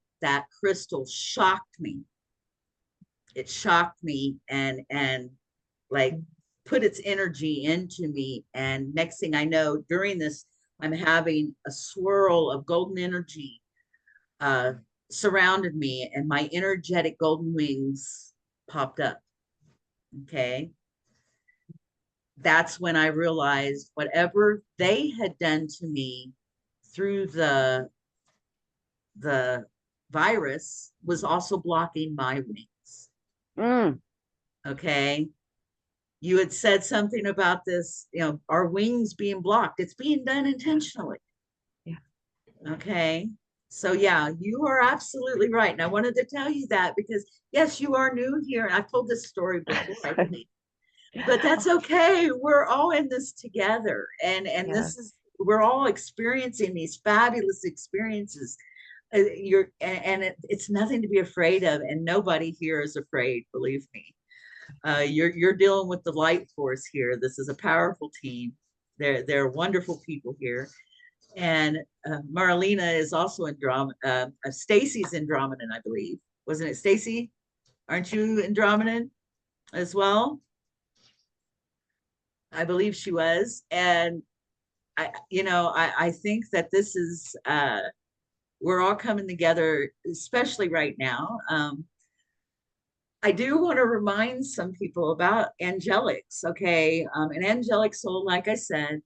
crystal shocked me. It shocked me and like put its energy into me. And next thing I know, during this, I'm having a swirl of golden energy surrounded me, and my energetic golden wings popped up. Okay. That's when I realized whatever they had done to me through the virus was also blocking my wings. Mm. Okay. You had said something about this, you know, our wings being blocked. It's being done intentionally. Yeah. Okay. So yeah, you are absolutely right. And I wanted to tell you that because yes, you are new here. And I've told this story before, I believe. But that's okay. We're all in this together. And Yeah. this is, we're all experiencing these fabulous experiences. It's nothing to be afraid of, and nobody here is afraid, believe me. You're dealing with the light force here. This is a powerful team. They're wonderful people here. And Marlena is also Andromeda. Stacy's Andromedan, I believe. Wasn't it, Stacy? Aren't you Andromedan as well? I believe she was. And I think that this is we're all coming together, especially right now. I do want to remind some people about angelics. Okay, an angelic soul, like I said,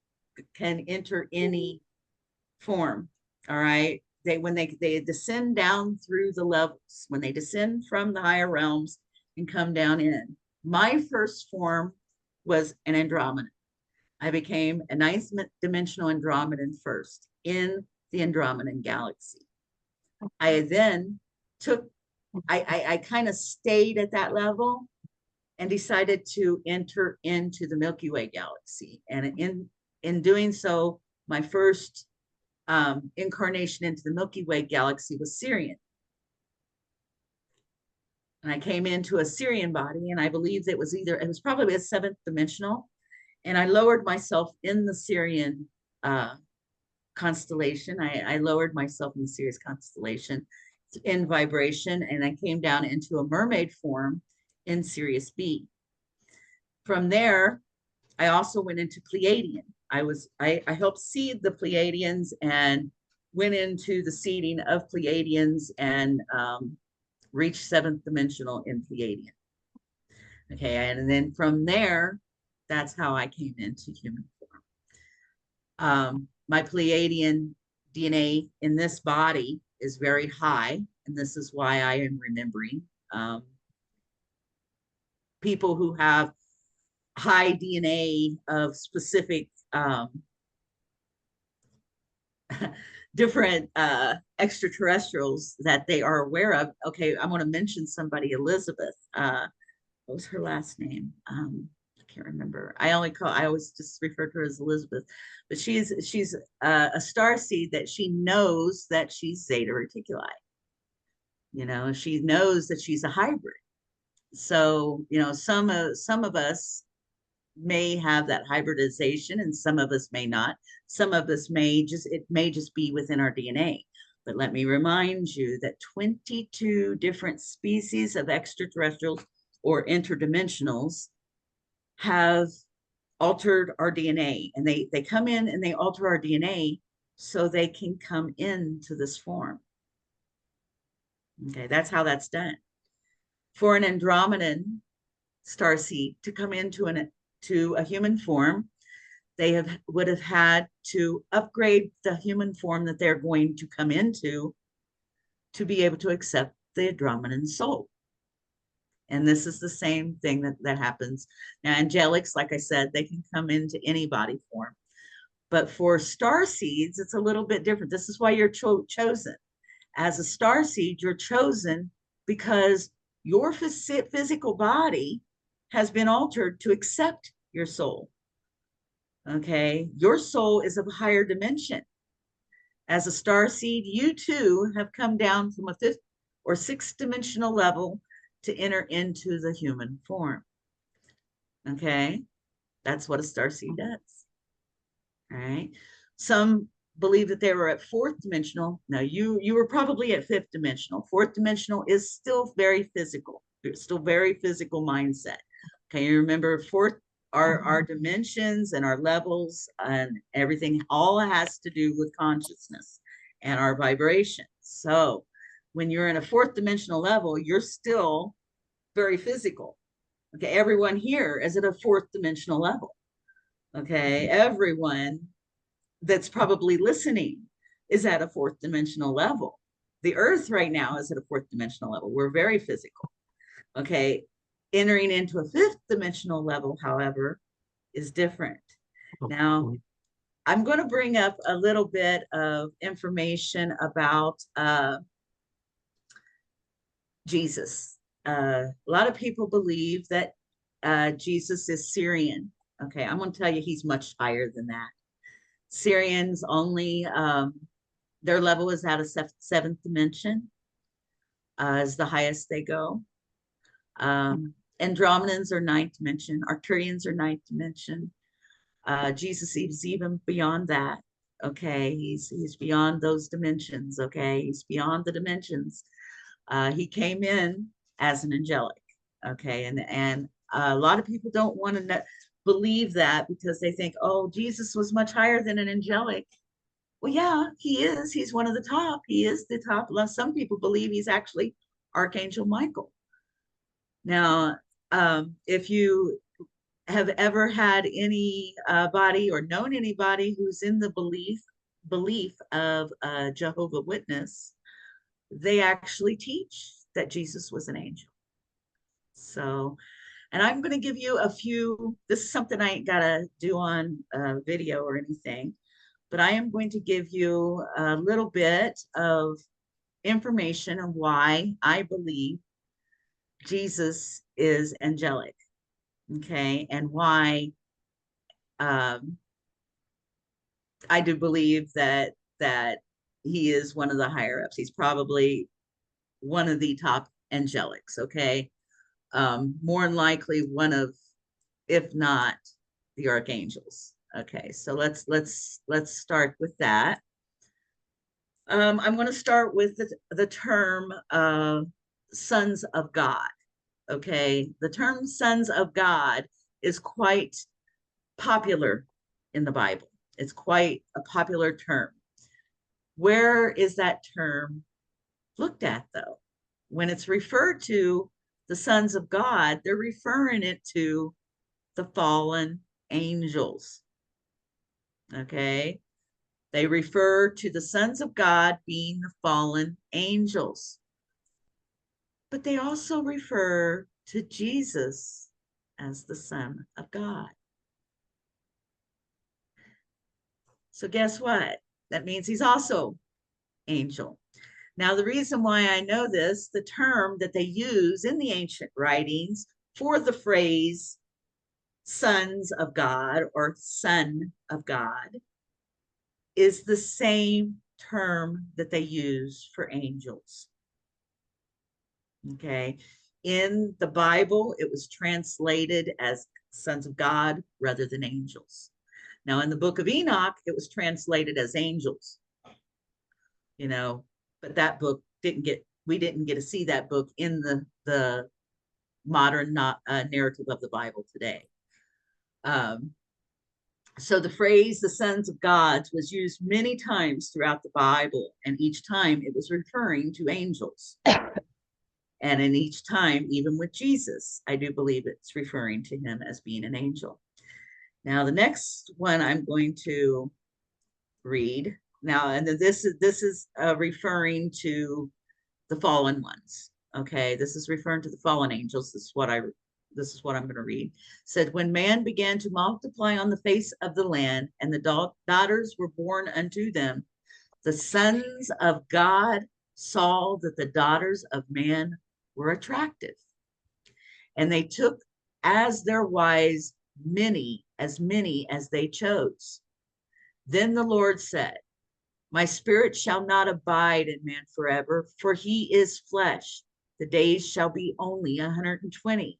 can enter any form. All right, when they descend down through the levels, when they descend from the higher realms and come down in. My first form was an Andromedan. I became a ninth dimensional Andromedan first in the Andromedan galaxy. I then I kind of stayed at that level and decided to enter into the Milky Way galaxy. And in doing so, my first incarnation into the Milky Way galaxy was Sirian. And I came into a Sirian body, and I believe it was probably a seventh dimensional. And I lowered myself in the Sirian constellation. I lowered myself in the Sirius constellation in vibration, and I came down into a mermaid form in Sirius B. From there, I also went into Pleiadian. I helped seed the Pleiadians and went into the seeding of Pleiadians and reached seventh dimensional in Pleiadian. Okay, and then from there, that's how I came into human form. My Pleiadian DNA in this body is very high, and this is why I am remembering. People who have high DNA of specific different extraterrestrials that they are aware of. Okay, I want to mention somebody, Elizabeth. What was her last name? I can't remember. I always just refer to her as Elizabeth, but she's a starseed that she knows that she's Zeta Reticuli. You know, she knows that she's a hybrid. So, you know, some of us may have that hybridization, and some of us may not. Some of us it may just be within our DNA. But let me remind you that 22 different species of extraterrestrials or interdimensionals have altered our DNA, and they come in and they alter our DNA so they can come into this form. Okay, that's how that's done. For an Andromedan starseed to come into a human form, they would have had to upgrade the human form that they're going to come into to be able to accept the Andromedan soul. And this is the same thing that happens. Now, angelics, like I said, they can come into any body form. But for starseeds, it's a little bit different. This is why you're chosen. As a starseed, you're chosen because your physical body has been altered to accept your soul. Okay, your soul is of a higher dimension. As a starseed, you too have come down from a 5th or 6th dimensional level to enter into the human form. Okay, that's what a starseed does. All right, some believe that they were at 4th dimensional. Now you were probably at 5th dimensional. 4th dimensional is still very physical. It's still very physical mindset. Okay, you remember 4th, our dimensions and our levels and everything all has to do with consciousness and our vibration. So when you're in a 4th dimensional level, you're still very physical. Okay, everyone here is at a 4th dimensional level. Okay, everyone that's probably listening is at a 4th dimensional level. The earth right now is at a 4th dimensional level. We're very physical. Okay, entering into a 5th dimensional level, however, is different. Now, I'm going to bring up a little bit of information about Jesus. A lot of people believe that Jesus is Sirian. Okay, I'm going to tell you he's much higher than that. Sirians only, their level is at a 7th dimension, is the highest they go. Andromedans are 9th dimension. Arcturians are 9th dimension. Jesus is even beyond that. Okay, he's beyond those dimensions. Okay, he's beyond the dimensions. He came in as an angelic. Okay, and a lot of people don't want to believe that because they think, oh, Jesus was much higher than an angelic. Well, yeah, he is. He's one of the top. He is the top. Some people believe he's actually Archangel Michael. Now, if you have ever had any body or known anybody who's in the belief of Jehovah's Witness, they actually teach that Jesus was an angel. So, and I'm going to give you a few, this is something I ain't got to do on video or anything, but I am going to give you a little bit of information on why I believe Jesus is angelic. Okay, and why I do believe that he is one of the higher ups. He's probably one of the top angelics. Okay, more than likely one of, if not the archangels. Okay, so let's start with that. I'm going to start with the term sons of God. Okay, the term sons of God is quite popular in the Bible. It's quite a popular term. Where is that term looked at, though? When it's referred to the sons of God, they're referring it to the fallen angels. Okay, they refer to the sons of God being the fallen angels. But they also refer to Jesus as the Son of God. So guess what? That means he's also angel. Now, the reason why I know this, the term that they use in the ancient writings for the phrase sons of God or son of God is the same term that they use for angels. Okay, in the Bible, it was translated as sons of God rather than angels. Now, in the book of Enoch, it was translated as angels. You know, but that book we didn't get to see that book in the modern narrative of the Bible today. So the phrase the sons of gods was used many times throughout the Bible, and each time it was referring to angels. And in each time, even with Jesus, I do believe it's referring to him as being an angel. Now, the next one I'm going to read now, and this is referring to the fallen ones. Okay, this is referring to the fallen angels. This is what I'm going to read. It said, when man began to multiply on the face of the land, and the daughters were born unto them, the sons of God saw that the daughters of man were attractive, and they took as their wives many as they chose. Then the Lord said, my spirit shall not abide in man forever, for he is flesh. The days shall be only 120.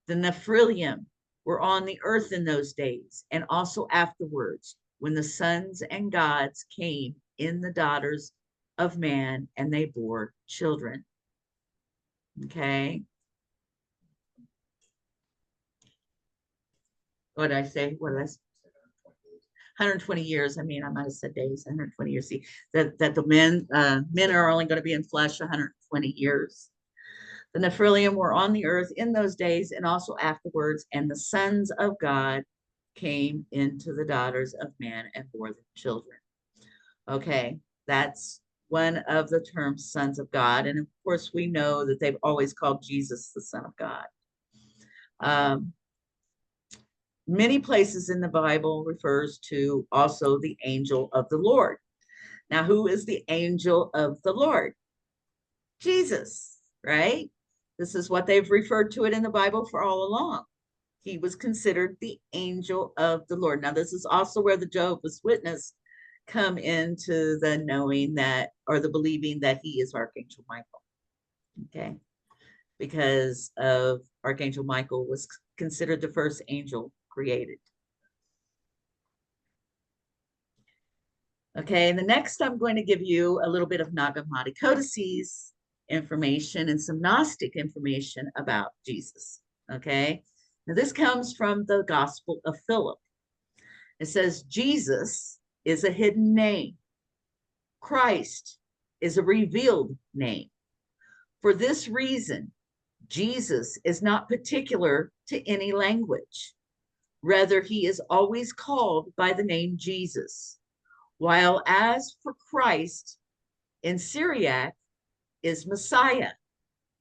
The Nephilim were on the earth in those days, and also afterwards, when the sons and gods came in the daughters of man, and they bore children. Okay. What did I say? What did I say? 120 years. I mean, I might have said days. 120 years. See, that the men are only going to be in flesh 120 years. The Nephilim were on the earth in those days, and also afterwards, and the sons of God came into the daughters of man and bore them children. Okay, that's one of the terms sons of God. And of course, we know that they've always called Jesus the Son of God. Many places in the Bible refers to also the angel of the Lord. Now, who is the angel of the Lord? Jesus, right? This is what they've referred to it in the Bible for all along. He was considered the angel of the Lord. Now, this is also where the Jehovah's Witness come into the knowing that, or the believing that he is Archangel Michael. Okay, because of Archangel Michael was considered the first angel created. Okay, and the next I'm going to give you a little bit of Nag Hammadi codices information and some Gnostic information about Jesus. Okay, now this comes from the Gospel of Philip. It says Jesus is a hidden name. Christ is a revealed name. For this reason, Jesus is not particular to any language. Rather, he is always called by the name Jesus. While as for Christ, in Syriac is Messiah.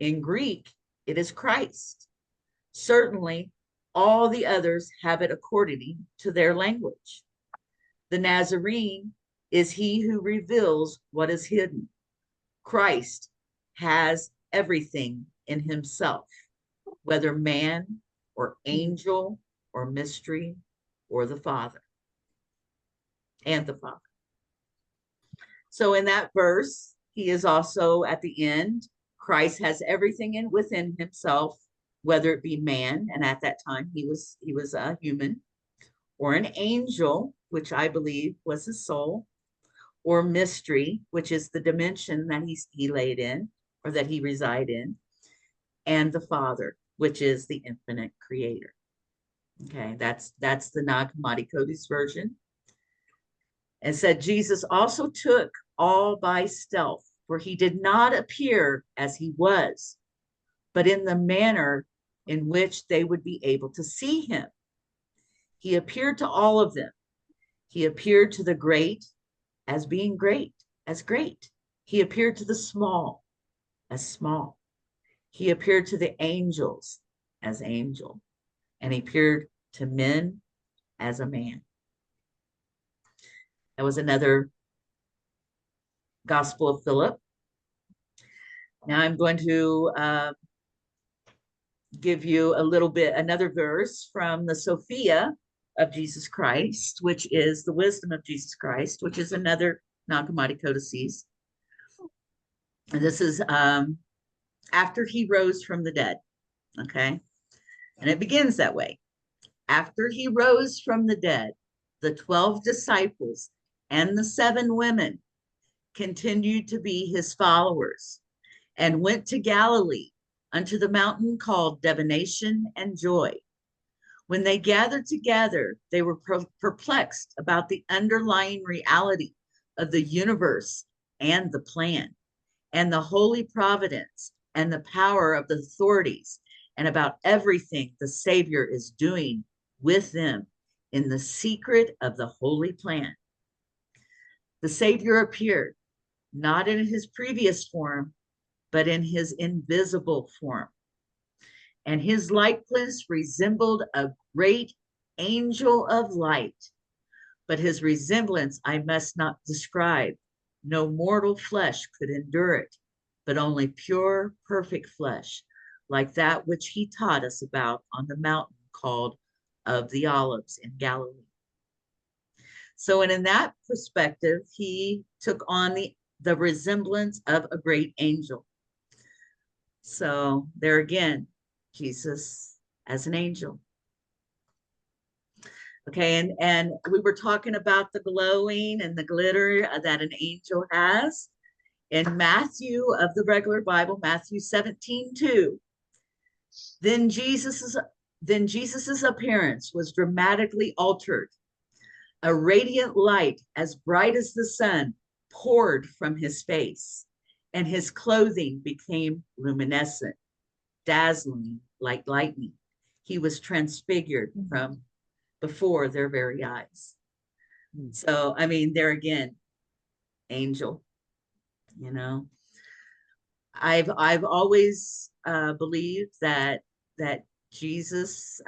In Greek, it is Christ. Certainly, all the others have it according to their language. The Nazarene is he who reveals what is hidden. Christ has everything in himself, whether man or angel or mystery or the Father and the Father. So in that verse, he is also at the end, Christ has everything within himself, whether it be man, and at that time he was a human, or an angel, which I believe was his soul, or mystery, which is the dimension that he laid in, or that he reside in, and the Father, which is the infinite creator. Okay, that's the Nag Hammadi Cody's version. And said Jesus also took all by stealth, for he did not appear as he was, but in the manner in which they would be able to see him. He appeared to all of them. He appeared to the great as being great, as great. He appeared to the small as small. He appeared to the angels as angel, and he appeared to men as a man. That was another Gospel of Philip. Now I'm going to give you a little bit, another verse from the Sophia of Jesus Christ, which is the wisdom of Jesus Christ, which is another Nag Hammadi codices. And this is after he rose from the dead. Okay. And it begins that way. After he rose from the dead, the 12 disciples and the 7 women continued to be his followers, and went to Galilee unto the mountain called Divination and Joy. When they gathered together, they were perplexed about the underlying reality of the universe and the plan, and the holy providence and the power of the authorities, and about everything the Savior is doing with them in the secret of the holy plan. The Savior appeared, not in his previous form, but in his invisible form. And his likeness resembled a great angel of light. But his resemblance I must not describe. No mortal flesh could endure it, but only pure, perfect flesh, like that which he taught us about on the mountain called of the Olives in Galilee. So, and in that perspective, he took on the resemblance of a great angel. So there again, Jesus as an angel. Okay, and we were talking about the glowing and the glitter that an angel has. In Matthew of the regular Bible, Matthew 17:2, then Jesus's appearance was dramatically altered. A radiant light as bright as the sun poured from his face, and his clothing became luminescent, dazzling like lightning. He was transfigured from before their very eyes. So, I mean, there again, angel, you know. I've always believed that Jesus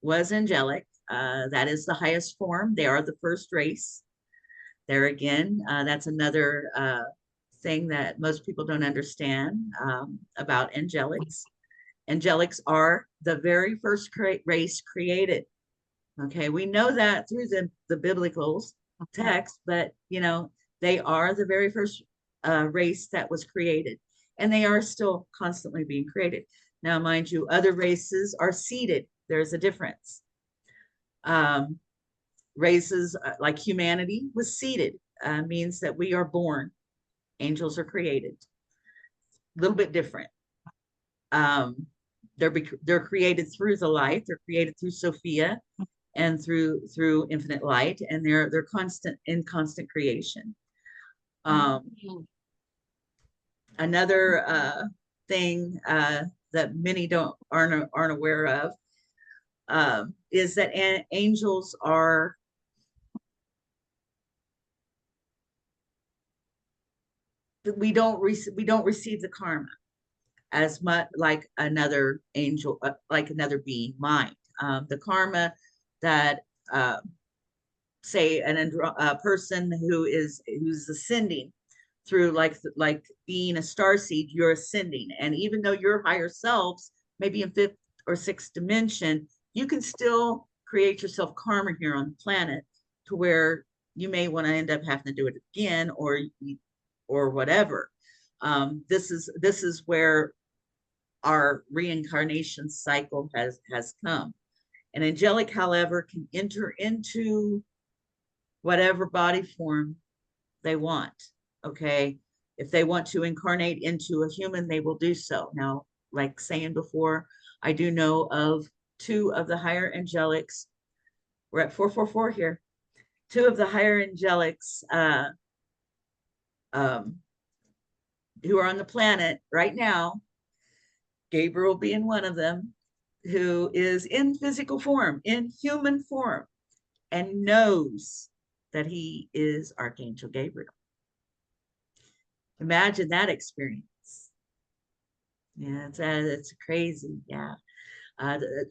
was angelic. That is the highest form. They are the first race. There again, that's another thing that most people don't understand about angelics. Angelics are the very first race created. Okay, we know that through the biblical text, but you know, they are the very first race that was created, and they are still constantly being created. Now, mind you, other races are seeded. There's a difference. Races like humanity was seeded, means that we are born. Angels are created. A little bit different. They're created through the light. They're created through Sophia and through infinite light, and they're in constant creation. Another thing that many aren't aware of is that angels are we don't receive the karma as much like another angel, like another being might. The karma that say a person who's ascending through like being a starseed, you're ascending, and even though your higher selves maybe in fifth or sixth dimension, you can still create yourself karma here on the planet to where you may want to end up having to do it again or whatever. This is where our reincarnation cycle has come. An angelic, however, can enter into whatever body form they want. Okay, if they want to incarnate into a human, they will do so. Now, like saying before, I do know of 2 of the higher angelics. We're at 444 here. 2 of the higher angelics who are on the planet right now, Gabriel being one of them, who is in physical form, in human form, and knows that he is Archangel Gabriel. Imagine that experience. Yeah, it's crazy. Yeah.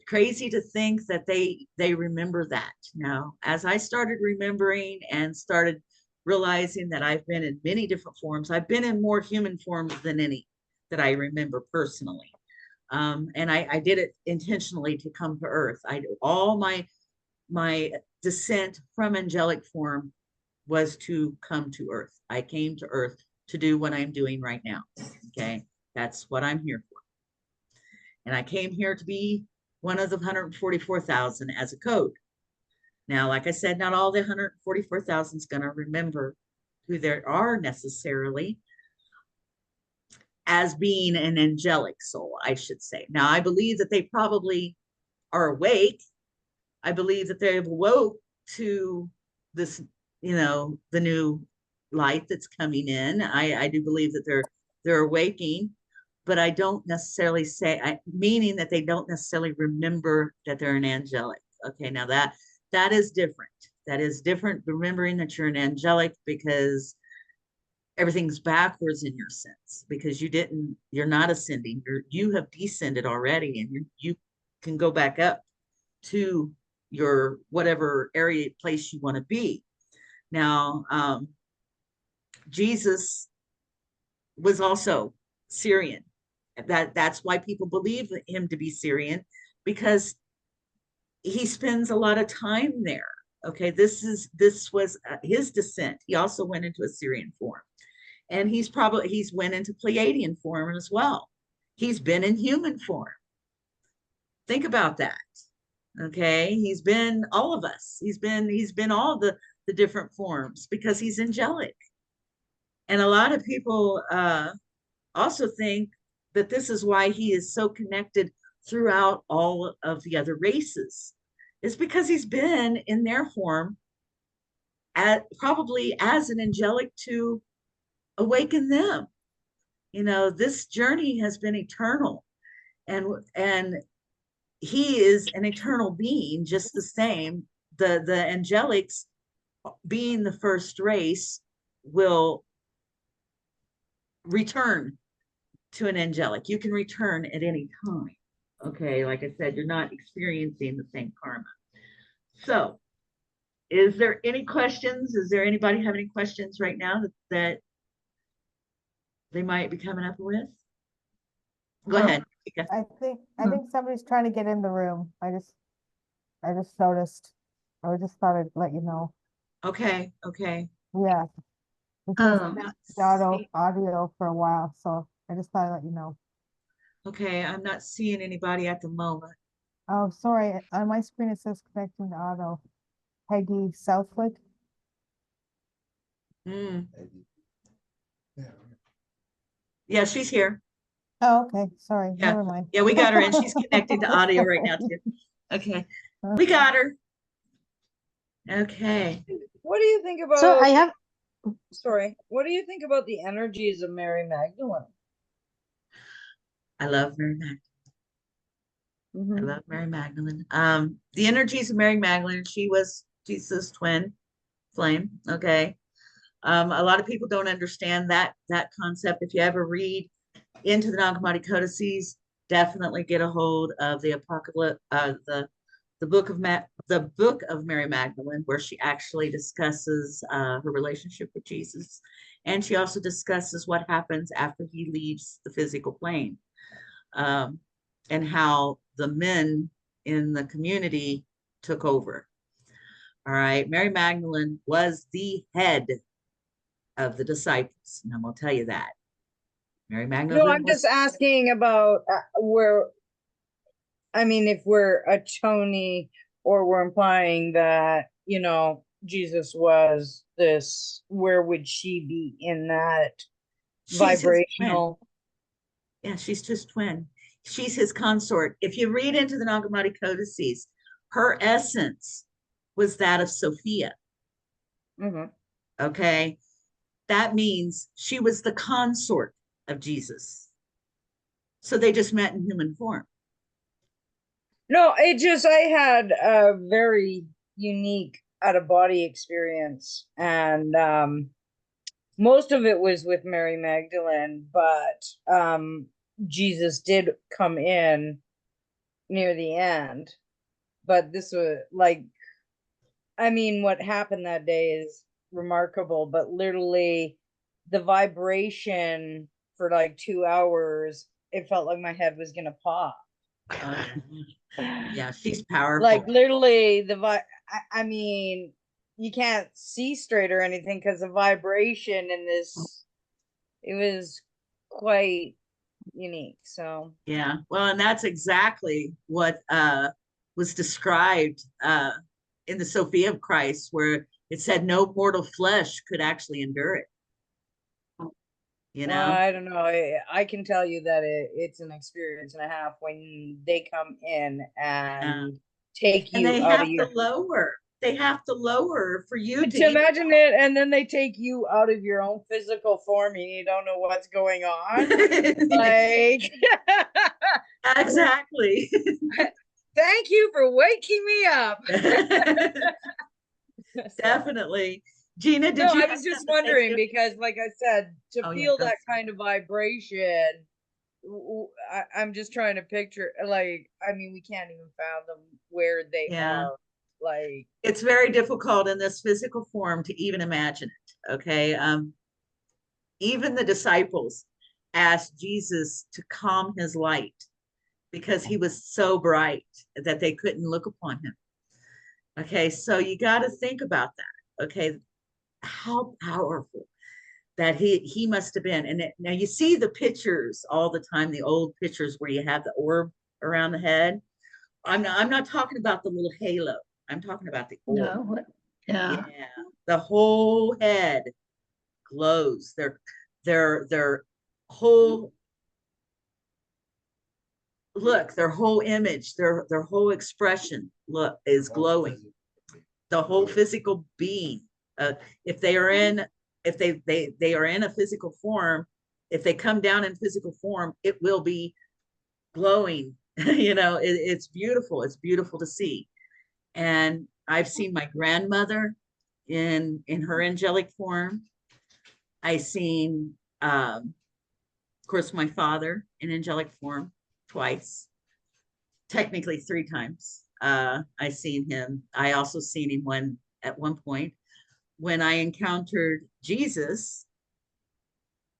Crazy to think that they remember that. Now, as I started remembering and started realizing that I've been in many different forms, I've been in more human forms than any that I remember personally. And I did it intentionally to come to Earth. All my descent from angelic form was to come to Earth. I came to Earth to do what I'm doing right now. Okay, that's what I'm here for. And I came here to be one of the 144,000 as a code. Now, like I said, not all the 144,000 is going to remember who there are necessarily, as being an angelic soul, I should say. Now, I believe that they probably are awake. I believe that they've awoke to this, the new light that's coming in. I do believe that they're awaking, but I don't necessarily say, meaning that they don't necessarily remember that they're an angelic. Okay, now that is different. That is different, remembering that you're an angelic, because everything's backwards in your sense, because you're not ascending, you have descended already, and you can go back up to your whatever area, place you want to be. Now, Jesus was also Sirian. That's why people believe him to be Sirian, because he spends a lot of time there. Okay, this was his descent. He also went into a Sirian form, and he's went into Pleiadian form as well. He's been in human form. Think about that. Okay, he's been all of us. He's been all the different forms, because he's angelic. And a lot of people also think that this is why he is so connected throughout all of the other races, is because he's been in their form, probably as an angelic, to awaken them. This journey has been eternal, and he is an eternal being, just the same. The angelics, being the first race, will return to an angelic. You can return at any time. Okay, like I said, you're not experiencing the same karma. So, is there any questions? Is there anybody have any questions right now that they might be coming up with? Go ahead. I think somebody's trying to get in the room. I just noticed. I just thought I'd let you know. Okay. Yeah. It's Um, audio for a while, so I just thought I'd let you know. Okay, I'm not seeing anybody at the moment. Oh, sorry. On my screen it says connecting to auto. Peggy Southwood. Mm. Yeah. Yeah, she's here. Oh, okay. Sorry. Yeah. Never mind. Yeah, we got her, and she's connecting to audio right now too. Okay, we got her. Okay. What do you think about? So I have, Sorry. What do you think about the energies of Mary Magdalene? I love Mary Magdalene. I Mhm. love Mary Magdalene. The energies of Mary Magdalene, she was Jesus' twin flame. Okay. A lot of people don't understand that concept. If you ever read into the Nag Hammadi codices, definitely get a hold of the Apocalypse, the book of Mary Magdalene, where she actually discusses her relationship with Jesus, and she also discusses what happens after he leaves the physical plane, and how the men in the community took over. All right, Mary Magdalene was the head of the disciples, and I'm gonna tell you that. Mary Magdalene. No, I'm just asking about where. I mean, if we're a Tony, or we're implying that Jesus was this, where would she be in that vibrational? Yeah, she's his twin. She's his consort. If you read into the Nag Hammadi codices, her essence was that of Sophia. Mhm. Okay, that means she was the consort of Jesus. So they just met in human form. No, I had a very unique out of body experience, and most of it was with Mary Magdalene, but Jesus did come in near the end. But this was what happened that day is remarkable, but literally the vibration for like 2 hours, it felt like my head was gonna pop. Yeah, she's powerful. Like literally you can't see straight or anything because the vibration in this, it was quite unique. So yeah, well, and that's exactly what was described in the Sophia of Christ, where It said no mortal flesh could actually endure it. You Well, know? I don't know. I can tell you that it's an experience and a half when they come in and take And you they out have of your. to lower. They have to lower for you to To even imagine it, and then they take you out of your own physical form, and you don't know what's going on. Like, exactly. thank you for waking me up. Definitely. Gina, did No, you I have was just something to say wondering too? because, like I said, to Oh, yeah, feel go that ahead. kind of vibration, I'm just trying to picture. Like, I mean, we can't even fathom where they Yeah. are. Like, It's very difficult in this physical form to even imagine it. Okay. Even the disciples asked Jesus to calm his light because he was so bright that they couldn't look upon him. Okay, so you got to think about that. Okay, how powerful that he must have been. And now you see the pictures all the time, the old pictures where you have the orb around the head. I'm not talking about the little halo. I'm talking about the orb. No, yeah. Yeah, the whole head glows. Their whole look, their whole image, their whole expression look is glowing. The whole physical being. If they are in, if they are in a physical form, if they come down in physical form, it will be glowing. It's beautiful. It's beautiful to see. And I've seen my grandmother in her angelic form. I seen, of course, my father in angelic form twice, technically 3 times. I seen him. I also seen him at one point when I encountered Jesus.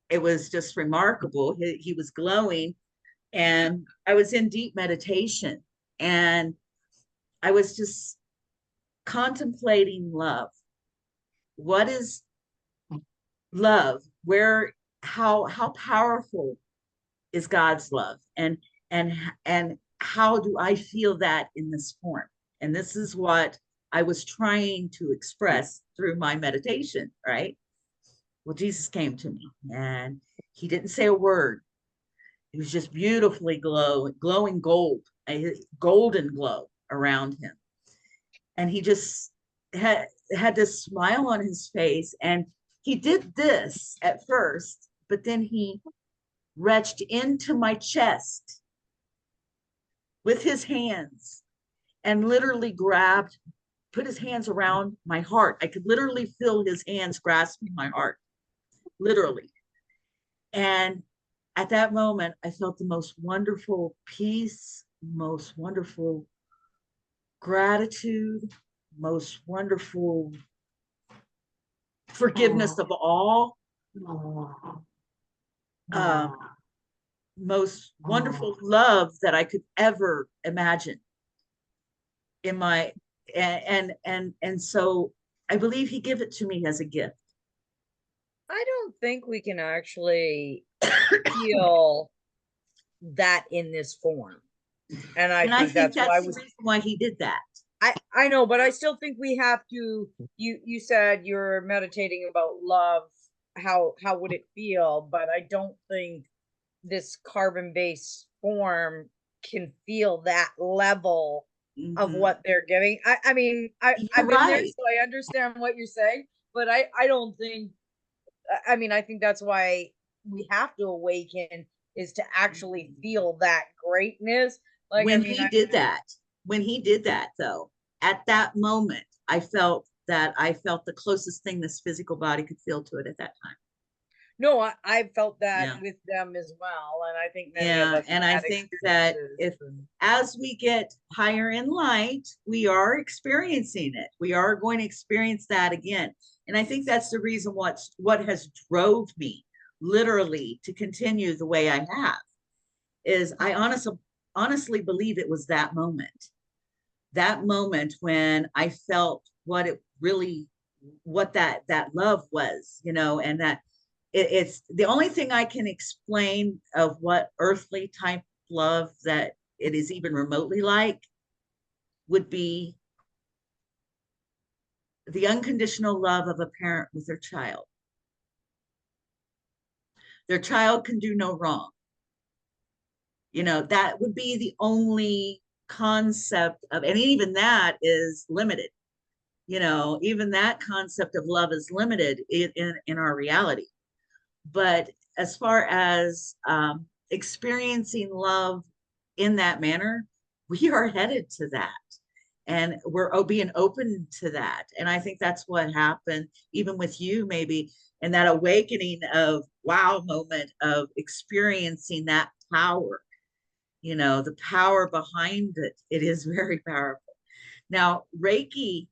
It was just remarkable. He was glowing, and I was in deep meditation, and I was just contemplating love. What is love? How powerful is God's love? And how do I feel that in this form? And this is what I was trying to express through my meditation, right? Well, Jesus came to me and he didn't say a word. It was just beautifully glowing gold, a golden glow around him. And he just had this smile on his face. And he did this at first, but then he reached into my chest with his hands and literally put his hands around my heart. I could literally feel his hands grasping my heart, literally. And at that moment, I felt the most wonderful peace, most wonderful gratitude, most wonderful forgiveness of all, most wonderful love that I could ever imagine in my and so I believe he gave it to me as a gift. I don't think we can actually feel that in this form. And I think that's the reason why he did that. I know, but I still think we have to. You said you're meditating about love. How would it feel? But I don't think this carbon-based form can feel that level of what they're giving. I mean, I've been there, so I understand what you're saying, but I don't think. I mean, I think that's why we have to awaken is to actually feel that greatness. Like when he did that, though, at that moment, I felt the closest thing this physical body could feel to it at that time. No, I felt that with them as well, and I think many of us. And I think that as we get higher in light, we are experiencing it. We are going to experience that again, and I think that's the reason what has drove me literally to continue the way I have. Is I honestly believe it was that moment when I felt what that love was, and that it's the only thing I can explain of what earthly type love that it is even remotely like would be the unconditional love of a parent with their child. Their child can do no wrong. You know, that would be the only concept of, and even that is limited. You know, even that concept of love is limited in our reality. But as far as experiencing love in that manner, we are headed to that. And we're being open to that. And I think that's what happened, even with you, maybe, and that awakening of wow moment of experiencing that power, you know, the power behind it. It is very powerful. Now, Reiki,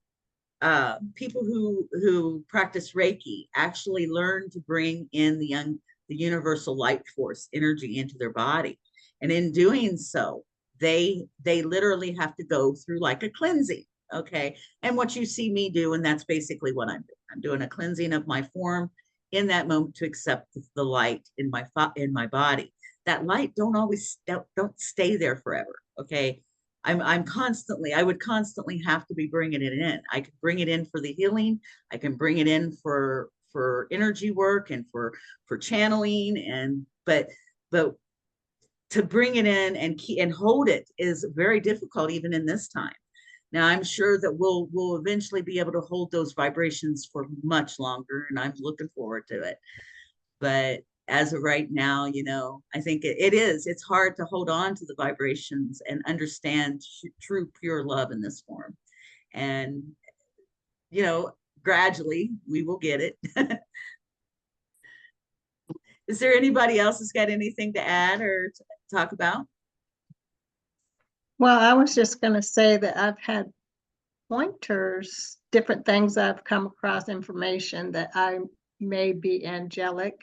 people who practice Reiki actually learn to bring in the universal light force energy into their body. And in doing so, they literally have to go through like a cleansing. Okay. And what you see me do, and that's basically what I'm doing. I'm doing a cleansing of my form in that moment to accept the light in my body. That light don't stay there forever. Okay. I would constantly have to be bringing it in. I could bring it in for the healing. I can bring it in for energy work and for channeling, but to bring it in and hold it is very difficult even in this time. Now I'm sure that we'll eventually be able to hold those vibrations for much longer, and I'm looking forward to it. But as of right now, you know, I think it's hard to hold on to the vibrations and understand true pure love in this form. And, you know, gradually we will get it. Is there anybody else that's got anything to add or talk about? Well, I was just going to say that I've had pointers, different things I've come across, information that I may be angelic.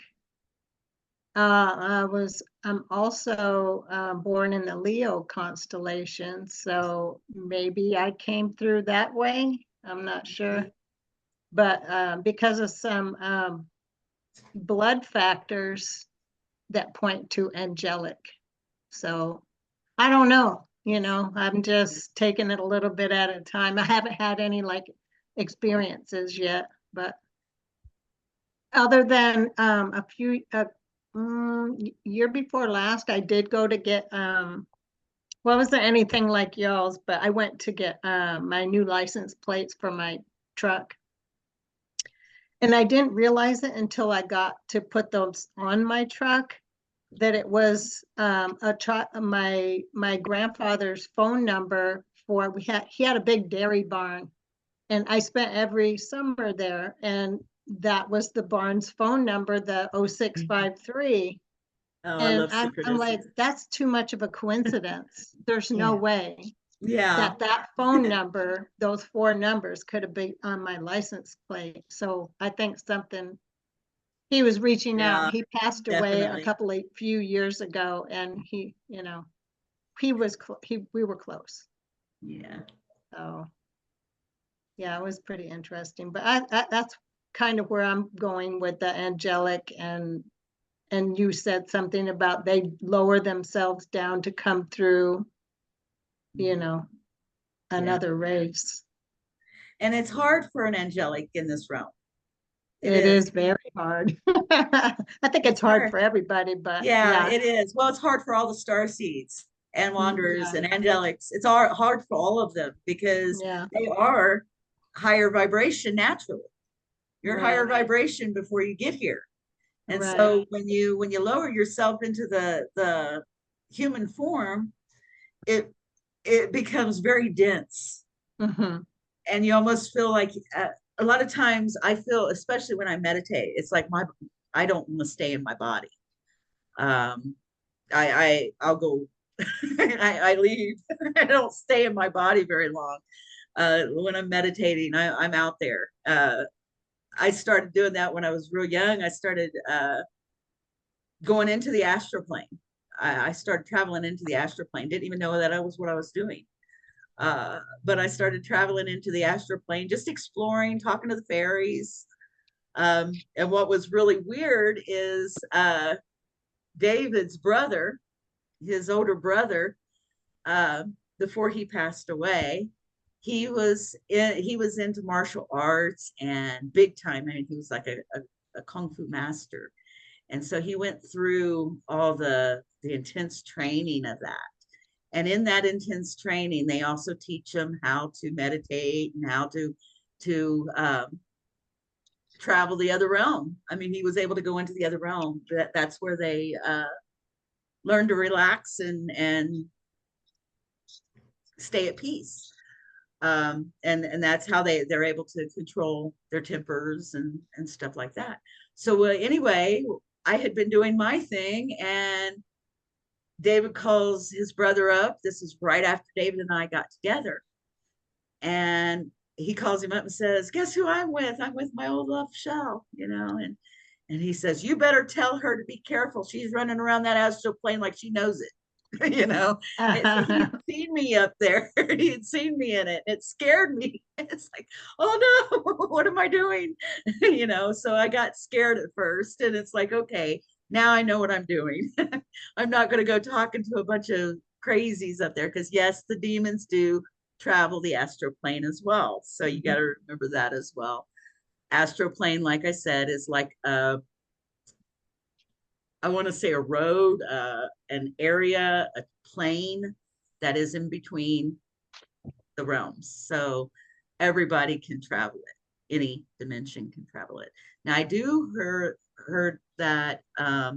I'm also born in the Leo constellation, so maybe I came through that way. I'm not sure. But because of some blood factors that point to angelic. So I don't know, you know, I'm just taking it a little bit at a time. I haven't had any like experiences yet, but other than a few year before last, I did go to get wasn't anything like y'all's, but I went to get my new license plates for my truck. And I didn't realize it until I got to put those on my truck that it was my grandfather's phone number for he had a big dairy barn, and I spent every summer there, and that was the barn's phone number, the 0653. Oh, I And love I'm like, that's too much of a coincidence. There's no way yeah. that phone number, those 4 numbers could have been on my license plate. So I think he was reaching out. Yeah, He passed away definitely. a few years ago, and he, you know, we were close. Yeah. So yeah, it was pretty interesting. But that's kind of where I'm going with the angelic, and you said something about they lower themselves down to come through, you know, another race. And it's hard for an angelic in this realm. It is very hard. I think it's hard for everybody, but yeah, it is. Well, it's hard for all the starseeds and wanderers and angelics. It's hard for all of them because they are higher vibration naturally. You're higher vibration before you get here. And so when you lower yourself into the human form, it becomes very dense. And you almost feel like a lot of times I feel, especially when I meditate, it's like I don't want to stay in my body. I'll go, I leave. I don't stay in my body very long. When I'm meditating, I'm out there. I started doing that when I was real young. I started going into the astral plane. I started traveling into the astral plane. Didn't even know that was what I was doing. But I started traveling into the astral plane, just exploring, talking to the fairies. And what was really weird is David's brother, his older brother, before he passed away, he was into martial arts and big time. I mean, he was like a kung fu master. And so he went through all the intense training of that. And in that intense training, they also teach them how to meditate and how to travel the other realm. I mean, he was able to go into the other realm. That's where they learn to relax and stay at peace. And that's how they're able to control their tempers and stuff like that. So anyway, I had been doing my thing, and David calls his brother up. This is right after David and I got together. And he calls him up and says, guess who I'm with? I'm with my old love, Shell, you know, and he says, you better tell her to be careful. She's running around that astral plane like she knows it, you know. He'd seen me up there. He'd seen me in it. It scared me. It's like, oh no, what am I doing? You know, so I got scared at first, and it's like, okay, now I know what I'm doing. I'm not going to go talking to a bunch of crazies up there, because yes, the demons do travel the astral plane as well. So you got to remember that as well. Astral plane, like I said, is like I want to say a road, an area, a plane that is in between the realms. So everybody can travel it. Any dimension can travel it. Now I do heard that I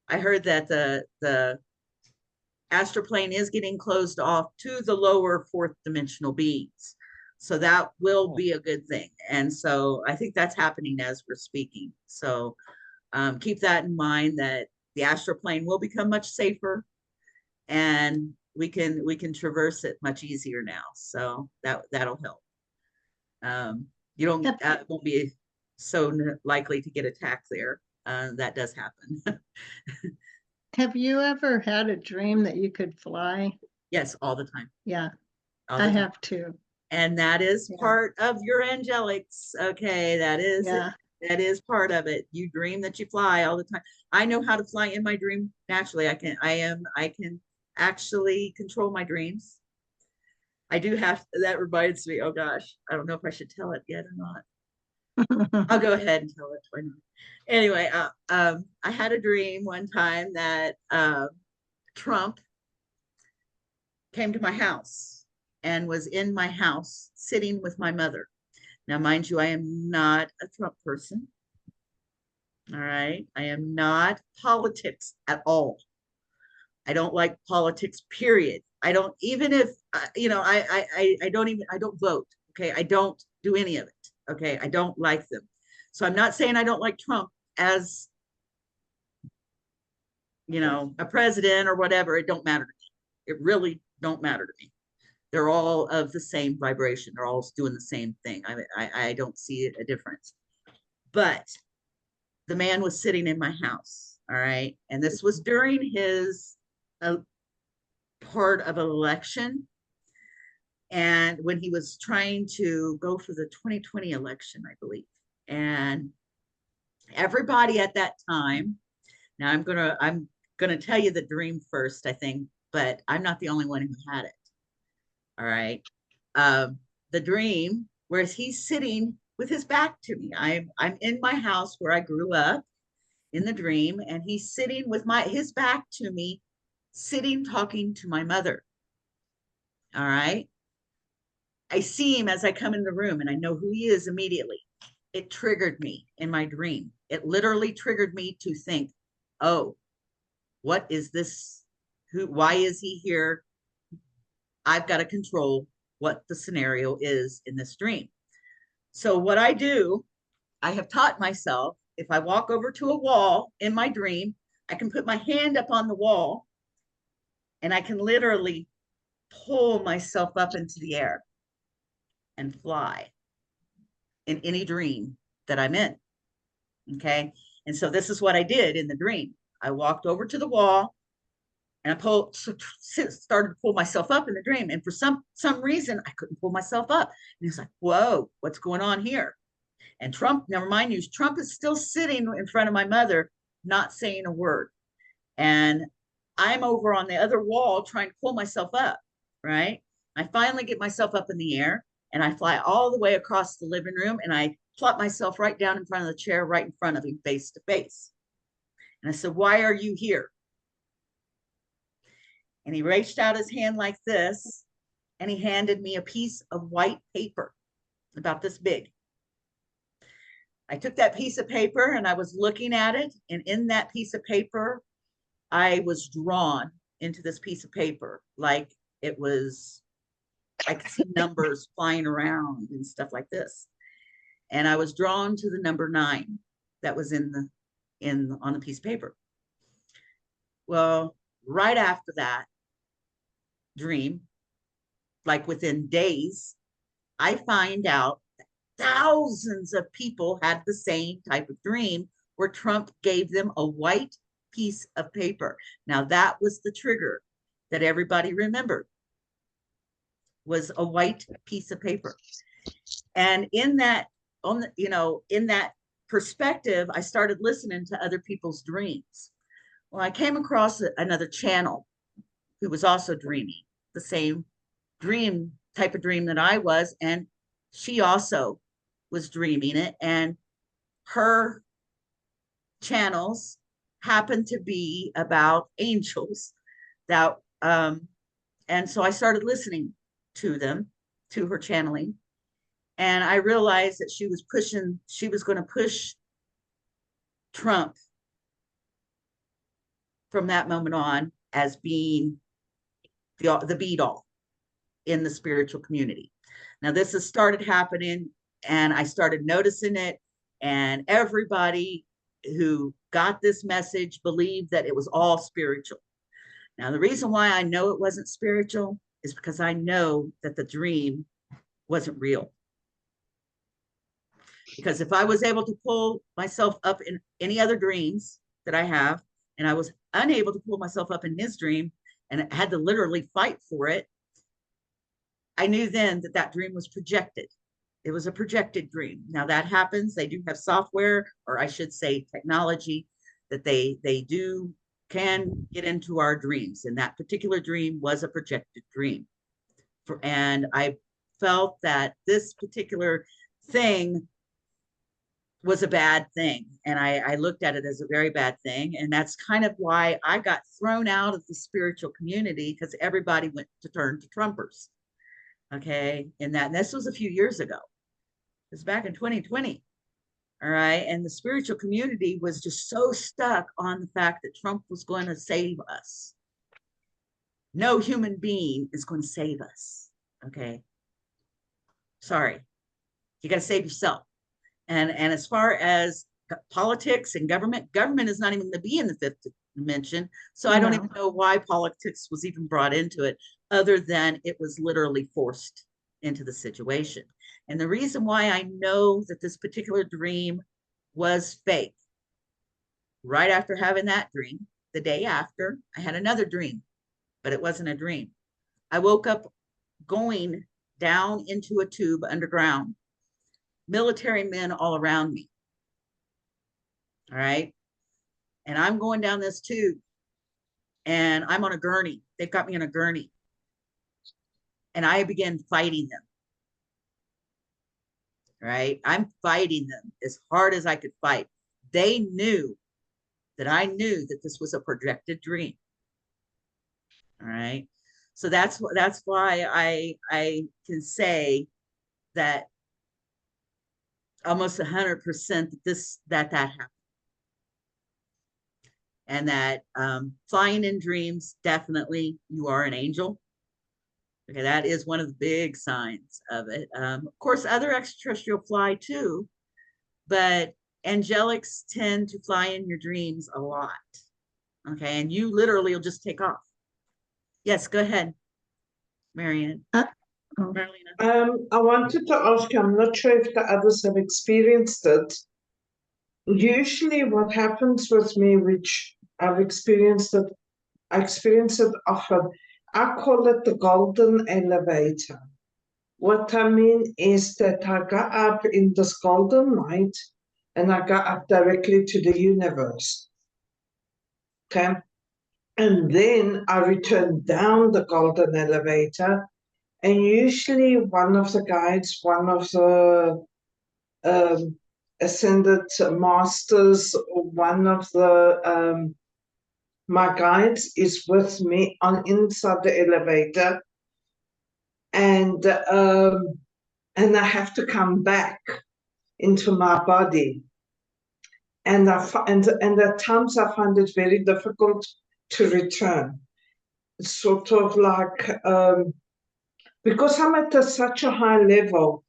heard that the astral plane is getting closed off to the lower fourth dimensional beings. So that will be a good thing. And so I think that's happening as we're speaking. So keep that in mind, that the astral plane will become much safer, and we can traverse it much easier now. So that'll help. You don't won't be so likely to get attacked there. That does happen. Have you ever had a dream that you could fly? Yes, all the time. Yeah, All the I time. have too. And that is Yeah. part of your angelics. Okay, that is Yeah. that is part of it. You dream that you fly all the time. I know how to fly in my dream naturally. I can actually control my dreams. I do have, that reminds me, oh gosh, I don't know if I should tell it yet or not. I'll go ahead and tell it. Why not? Anyway, I had a dream one time that Trump came to my house and was in my house sitting with my mother. Now, mind you, I am not a Trump person. All right. I am not politics at all. I don't like politics, period. I don't, even if, you know, I don't vote. Okay. I don't do any of it. Okay. I don't like them. So I'm not saying I don't like Trump as, you know, a president or whatever. It don't matter to me. It really don't matter to me. They're all of the same vibration. They're all doing the same thing. I don't see a difference. But the man was sitting in my house. All right. And this was during his part of an election. And when he was trying to go for the 2020 election, I believe. And everybody at that time, now I'm gonna tell you the dream first, I think, but I'm not the only one who had it. All right. The dream, whereas he's sitting with his back to me. I'm in my house where I grew up in the dream, and he's sitting with his back to me, sitting talking to my mother. All right. I see him as I come in the room, and I know who he is immediately. It triggered me in my dream. It literally triggered me to think, oh, what is this? Why is he here? I've got to control what the scenario is in this dream. So what I do, I have taught myself, if I walk over to a wall in my dream, I can put my hand up on the wall, and I can literally pull myself up into the air and fly in any dream that I'm in. Okay. And so this is what I did in the dream. I walked over to the wall, and I started to pull myself up in the dream. And for some reason, I couldn't pull myself up. And it's like, whoa, what's going on here? And Trump, now remind you, Trump is still sitting in front of my mother, not saying a word. And I'm over on the other wall trying to pull myself up, right? I finally get myself up in the air and I fly all the way across the living room and I plop myself right down in front of the chair, right in front of him, face to face. And I said, "Why are you here?" And he reached out his hand like this and he handed me a piece of white paper about this big. I took that piece of paper and I was looking at it. And in that piece of paper, I was drawn into this piece of paper like it was, I could see numbers flying around and stuff like this. And I was drawn to the number 9 that was on the piece of paper. Well, right after that dream, like within days, I find out that thousands of people had the same type of dream where Trump gave them a white piece of paper. Now that was the trigger that everybody remembered, was a white piece of paper. And in that, in that perspective, I started listening to other people's dreams. Well, I came across another channel who was also dreaming the same type of dream that I was, and she also was dreaming it, and her channels happened to be about angels that and so I started listening to them, to her channeling, and I realized that she was going to push Trump from that moment on as being the be-all in the spiritual community. Now this has started happening and I started noticing it, and everybody who got this message believed that it was all spiritual. Now, the reason why I know it wasn't spiritual is because I know that the dream wasn't real. Because if I was able to pull myself up in any other dreams that I have, and I was unable to pull myself up in his dream and had to literally fight for it, I knew then that that dream was projected. It was a projected dream. Now that happens. They do have software, or I should say technology, that they can get into our dreams. And that particular dream was a projected dream. And I felt that this particular thing was a bad thing. And I looked at it as a very bad thing. And that's kind of why I got thrown out of the spiritual community, because everybody went to turn to Trumpers. Okay. And this was a few years ago. It was back in 2020. All right. And the spiritual community was just so stuck on the fact that Trump was going to save us. No human being is going to save us. Okay. Sorry. You got to save yourself. And as far as politics and government is not even going to be in the 5th dimension. So I don't even know why politics was even brought into it, other than it was literally forced into the situation. And the reason why I know that this particular dream was fake, right after having that dream, the day after, I had another dream, but it wasn't a dream. I woke up going down into a tube underground, military men all around me. All right. And I'm going down this tube and I'm on a gurney. They've got me on a gurney. And I began fighting them. Right? I'm fighting them as hard as I could fight. They knew that I knew that this was a projected dream. All right. So that's why I can say that almost 100% that happened. And that flying in dreams, definitely you are an angel. Okay, that is one of the big signs of it. Of course, other extraterrestrial fly too, but angelics tend to fly in your dreams a lot. Okay, and you literally will just take off. Yes, go ahead, Marianne. I wanted to ask you, I'm not sure if the others have experienced it. Usually what happens with me, which I experience it often, I call it the golden elevator. What I mean is that I go up in this golden light and I go up directly to the universe. Okay. And then I return down the golden elevator And usually one of the guides, one of the ascended masters, or one of the my guides is with me on inside the elevator, and I have to come back into my body, and at times I find it very difficult to return. It's sort of like because I'm at such a high level.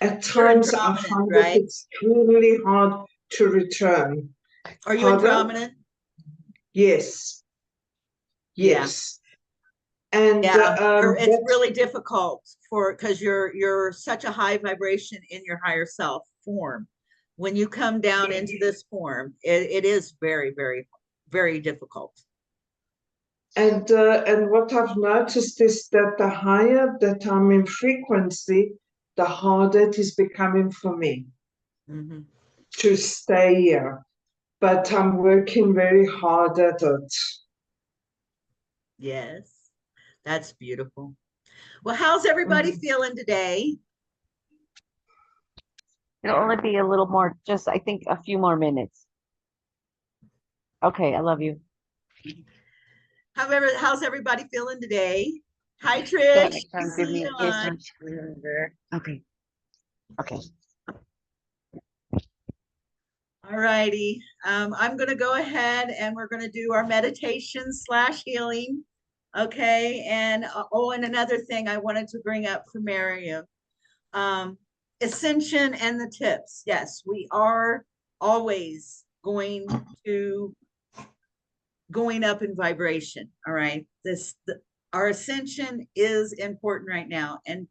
At You're times I Andromedan, find right? that it's really hard to return. Are you Pardon? Andromedan? Yes. Yeah. Yes. And It's really difficult because you're such a high vibration in your higher self form. When you come down into this form, it is very, very, very difficult. and what I've noticed is that the higher that I'm in frequency, the harder it is becoming for me to stay here. But I'm working very hard at it. Yes, that's beautiful. Well, how's everybody feeling today? It'll only be a little more, just I think a few more minutes. Okay, I love you. How's everybody feeling today? Hi, Go Trish. ahead, Tom, give See me you a kiss. on. Okay. Okay. All righty. I'm going to go ahead and we're going to do our meditation / healing. Okay. And and another thing I wanted to bring up for Miriam, Ascension and the tips. Yes, we are always going up in vibration. All right. Our ascension is important right now, and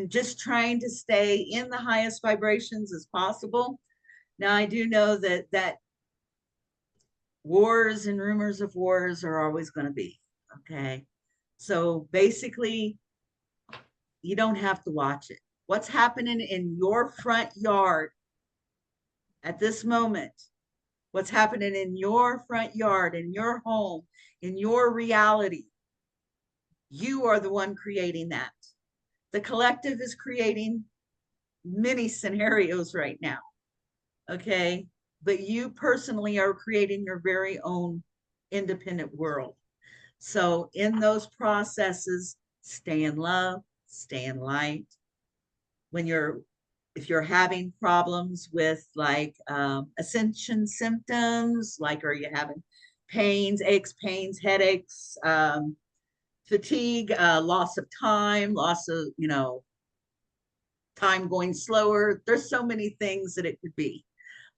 just trying to stay in the highest vibrations as possible. Now, I do know that wars and rumors of wars are always going to be, okay? So basically, you don't have to watch it. What's happening in your front yard at this moment, what's happening in your front yard, in your home, in your reality, you are the one creating that. The collective is creating many scenarios right now, okay? But you personally are creating your very own independent world. So in those processes, stay in love, stay in light. If you're having problems with like ascension symptoms, like are you having pains, aches, pains, headaches, fatigue, loss of time, loss of, time going slower. There's so many things that it could be.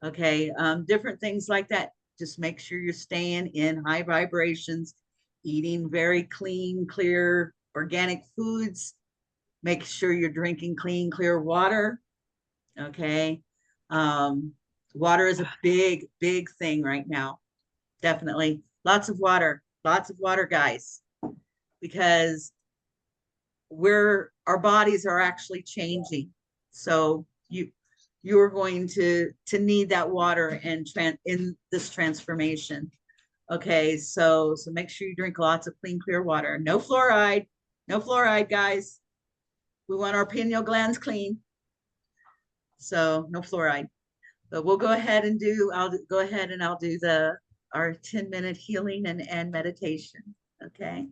Okay. Different things like that. Just make sure you're staying in high vibrations, eating very clean, clear, organic foods. Make sure you're drinking clean, clear water. Okay. Water is a big, big thing right now. Definitely. Lots of water, guys, because our bodies are actually changing. So you're going to need that water in this transformation. Okay, so make sure you drink lots of clean, clear water. No fluoride, guys. We want our pineal glands clean. So no fluoride. But we'll go ahead and I'll do our 10-minute healing and meditation. Okay.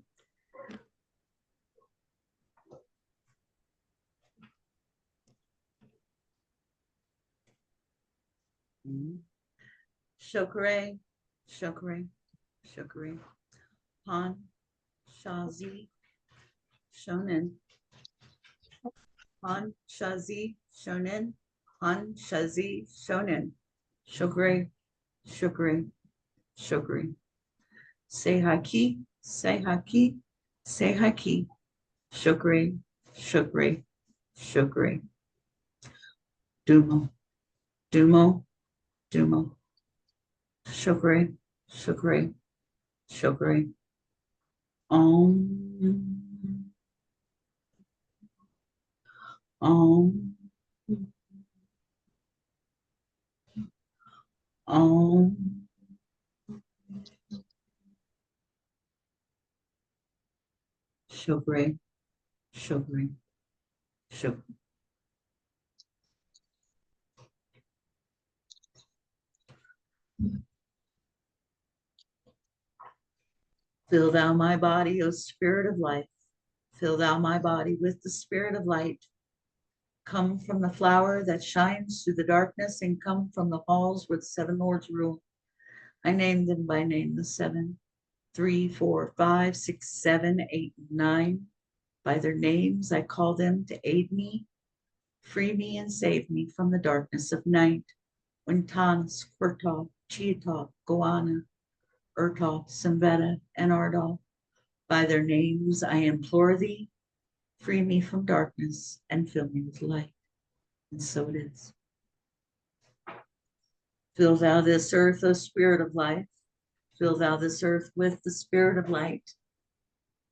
Shokure, Shokure, Shokure, Han, Shazi, Shonen, Han, Shazi, Shonen, Han, Shazi, Shonen, Shokure, Shokure, Shokure. Say haki, say haki, say haki, Shokure, Shokure, Shokure. Dumo, Dumo, Dumo. Shokure, Shokure, Shokure. Om. Om. Om. Shokure, Shukri. Shukri. Fill thou my body, O Spirit of life. Fill thou my body with the Spirit of light. Come from the flower that shines through the darkness, and come from the halls where the seven lords rule. I name them by name, the seven, 3, 4, 5, 6, 7, 8, 9. By their names I call them to aid me, free me, and save me from the darkness of night. Wintanas, Kurtov, Chiatov, Goana, Urtov, Samveta, and Ardov. By their names I implore thee, free me from darkness and fill me with light. And so it is. Fill thou this earth, O Spirit of life. Fill thou this earth with the Spirit of light.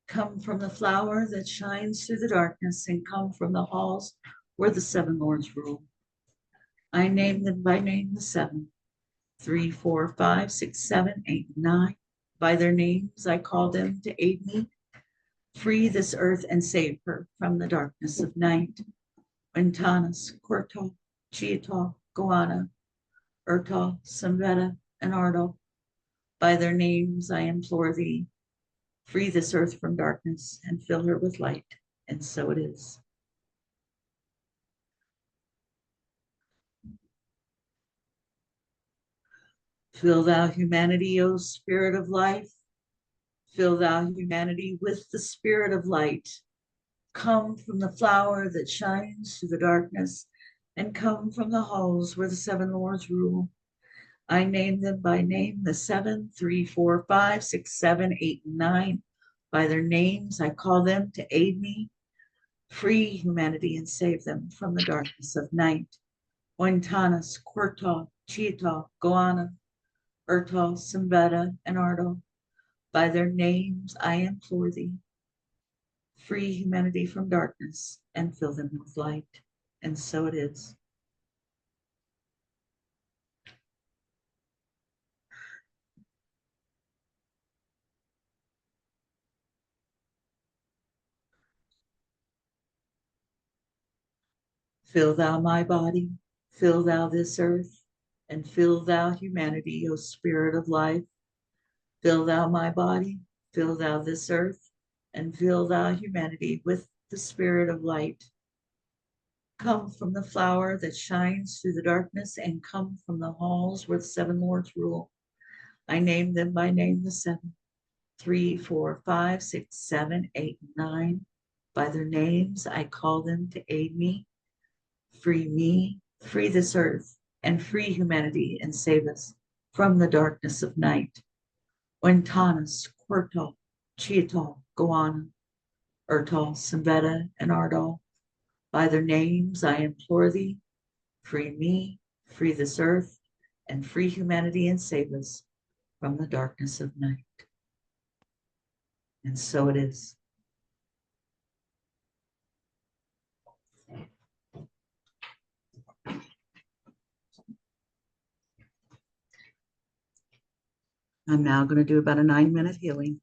Come from the flower that shines through the darkness, and come from the halls where the seven lords rule. I name them by name, the seven, 3, 4, 5, 6, 7, 8, 9. By their names I call them to aid me, free this earth and save her from the darkness of night. Wintanas, Kurtov, Chiatov, Goana, Urtov, Samveta, and Ardov. By their names I implore thee, free this earth from darkness and fill her with light. And so it is. Fill thou humanity, O Spirit of life. Fill thou humanity with the Spirit of light. Come from the flower that shines through the darkness, and come from the halls where the seven lords rule. I name them by name, the 7, 3, 4, 5, 6, 7, 8, and 9. By their names I call them to aid me, free humanity, and save them from the darkness of night. Ointanas, Kurtov, Chiatov, Goana, Urtov, Samveta, and Ardov. By their names I implore thee, free humanity from darkness and fill them with light. And so it is. Fill thou my body, fill thou this earth, and fill thou humanity, O Spirit of life. Fill thou my body, fill thou this earth, and fill thou humanity with the Spirit of light. Come from the flower that shines through the darkness, and come from the halls where the seven lords rule. I name them by name, the 7, 3, 4, 5, 6, 7, 8, 9. By their names I call them to aid me, free this earth, and free humanity, and save us from the darkness of night. Wintanas, Kurtov, Chiatov, Goana, Urtov, Samveta, and Ardov. By their names I implore thee, free this earth, and free humanity, and save us from the darkness of night. And so it is. I'm now going to do about a 9-minute healing.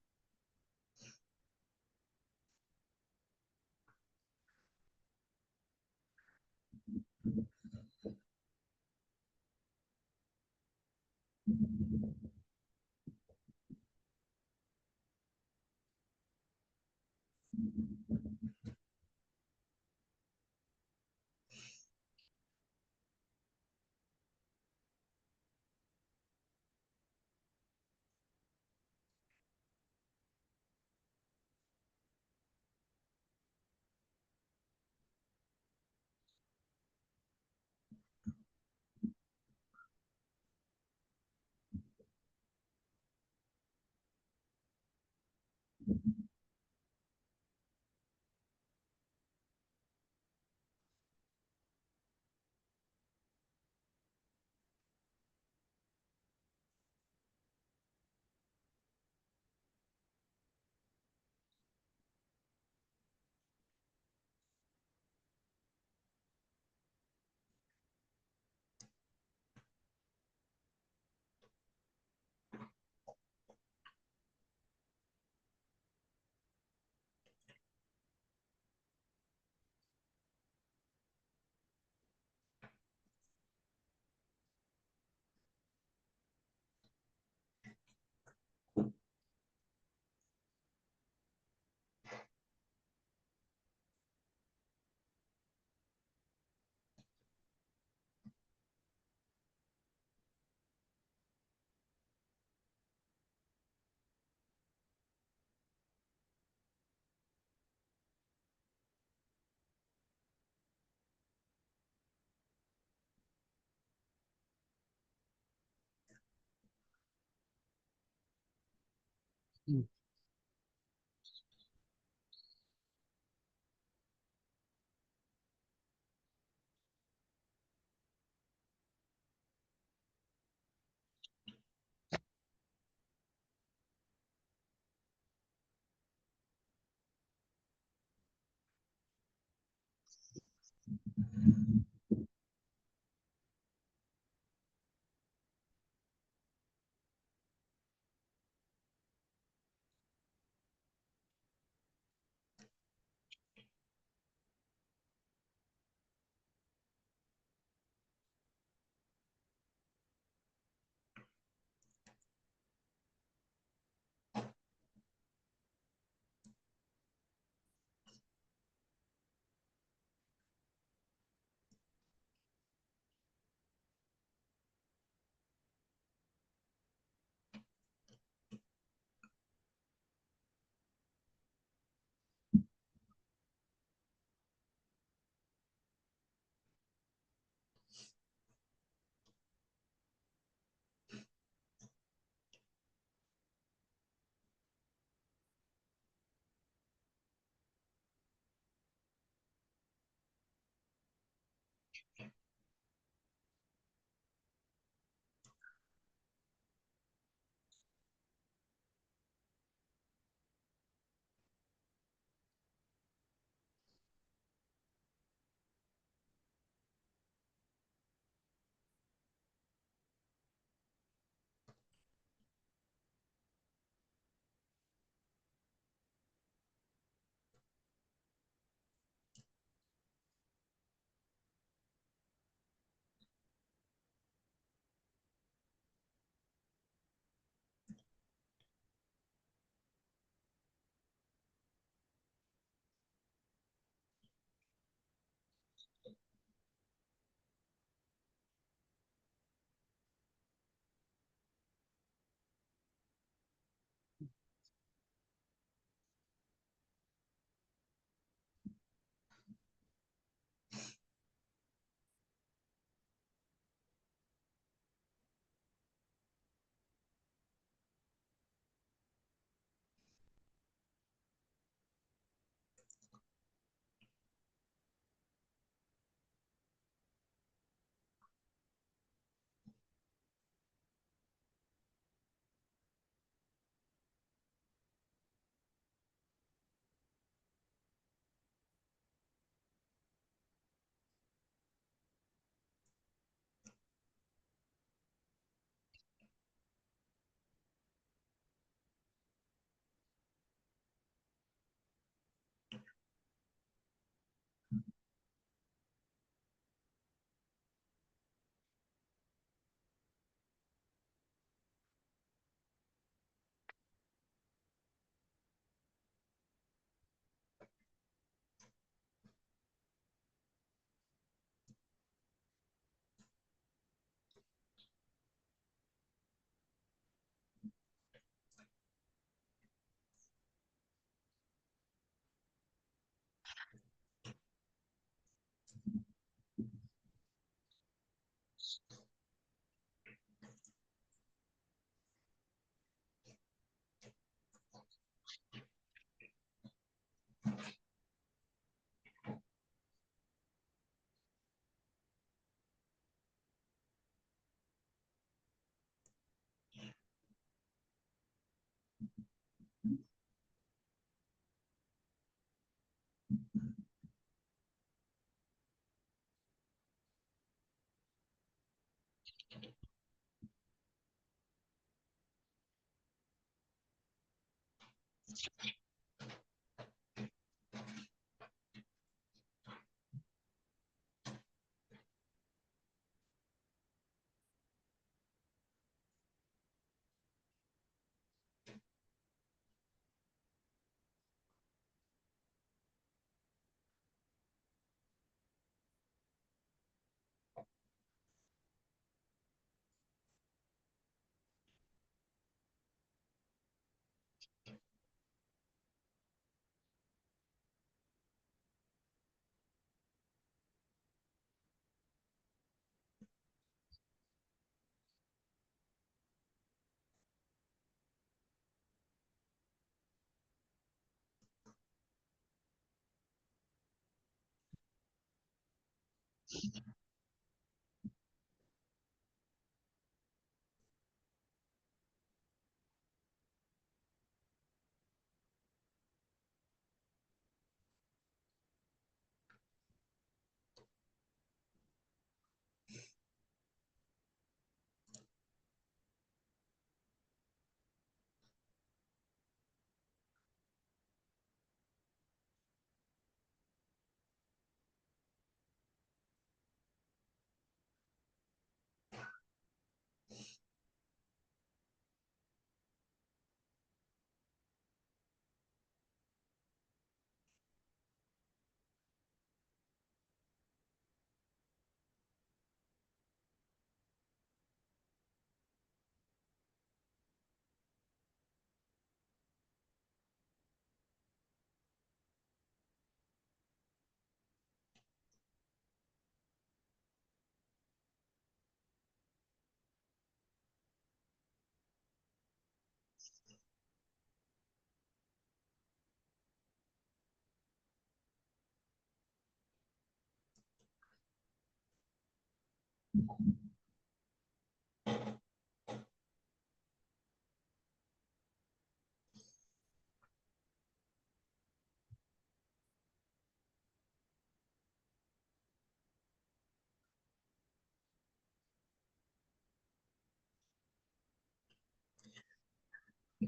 You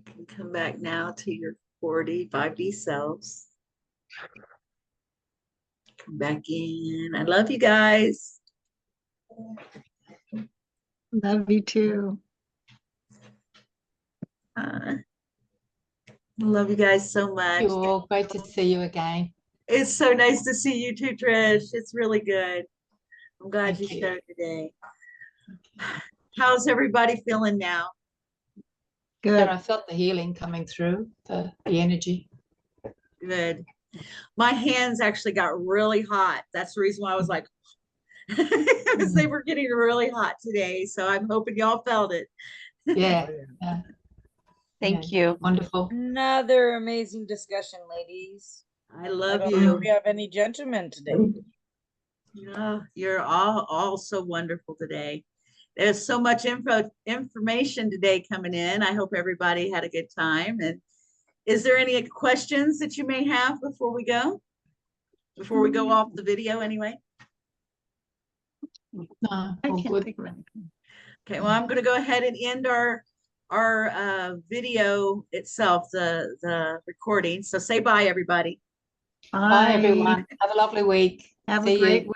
can come back now to your 5D selves. Come back in. I love you guys. Love you too. Love you guys so much. You all, great to see you again. It's so nice to see you too, Trish. It's really good. I'm glad you Thank you. showed today. How's everybody feeling now? Good. And I felt the healing coming through, the energy. Good. My hands actually got really hot. That's the reason why I was like, because they were getting really hot today. So I'm hoping y'all felt it. Yeah. Thank Yeah. you. Wonderful. Another amazing discussion, ladies. I I love don't know you. if we have any gentlemen today. Yeah, you're all so wonderful today. There's so much information today coming in. I hope everybody had a good time. And is there any questions that you may have before we go? Before we go off the video anyway? No, I all can't good. think of anything. Okay, well, I'm going to go ahead and end our video itself, the recording. So say bye, everybody. Bye, everyone. Have a lovely week. Have See a you. great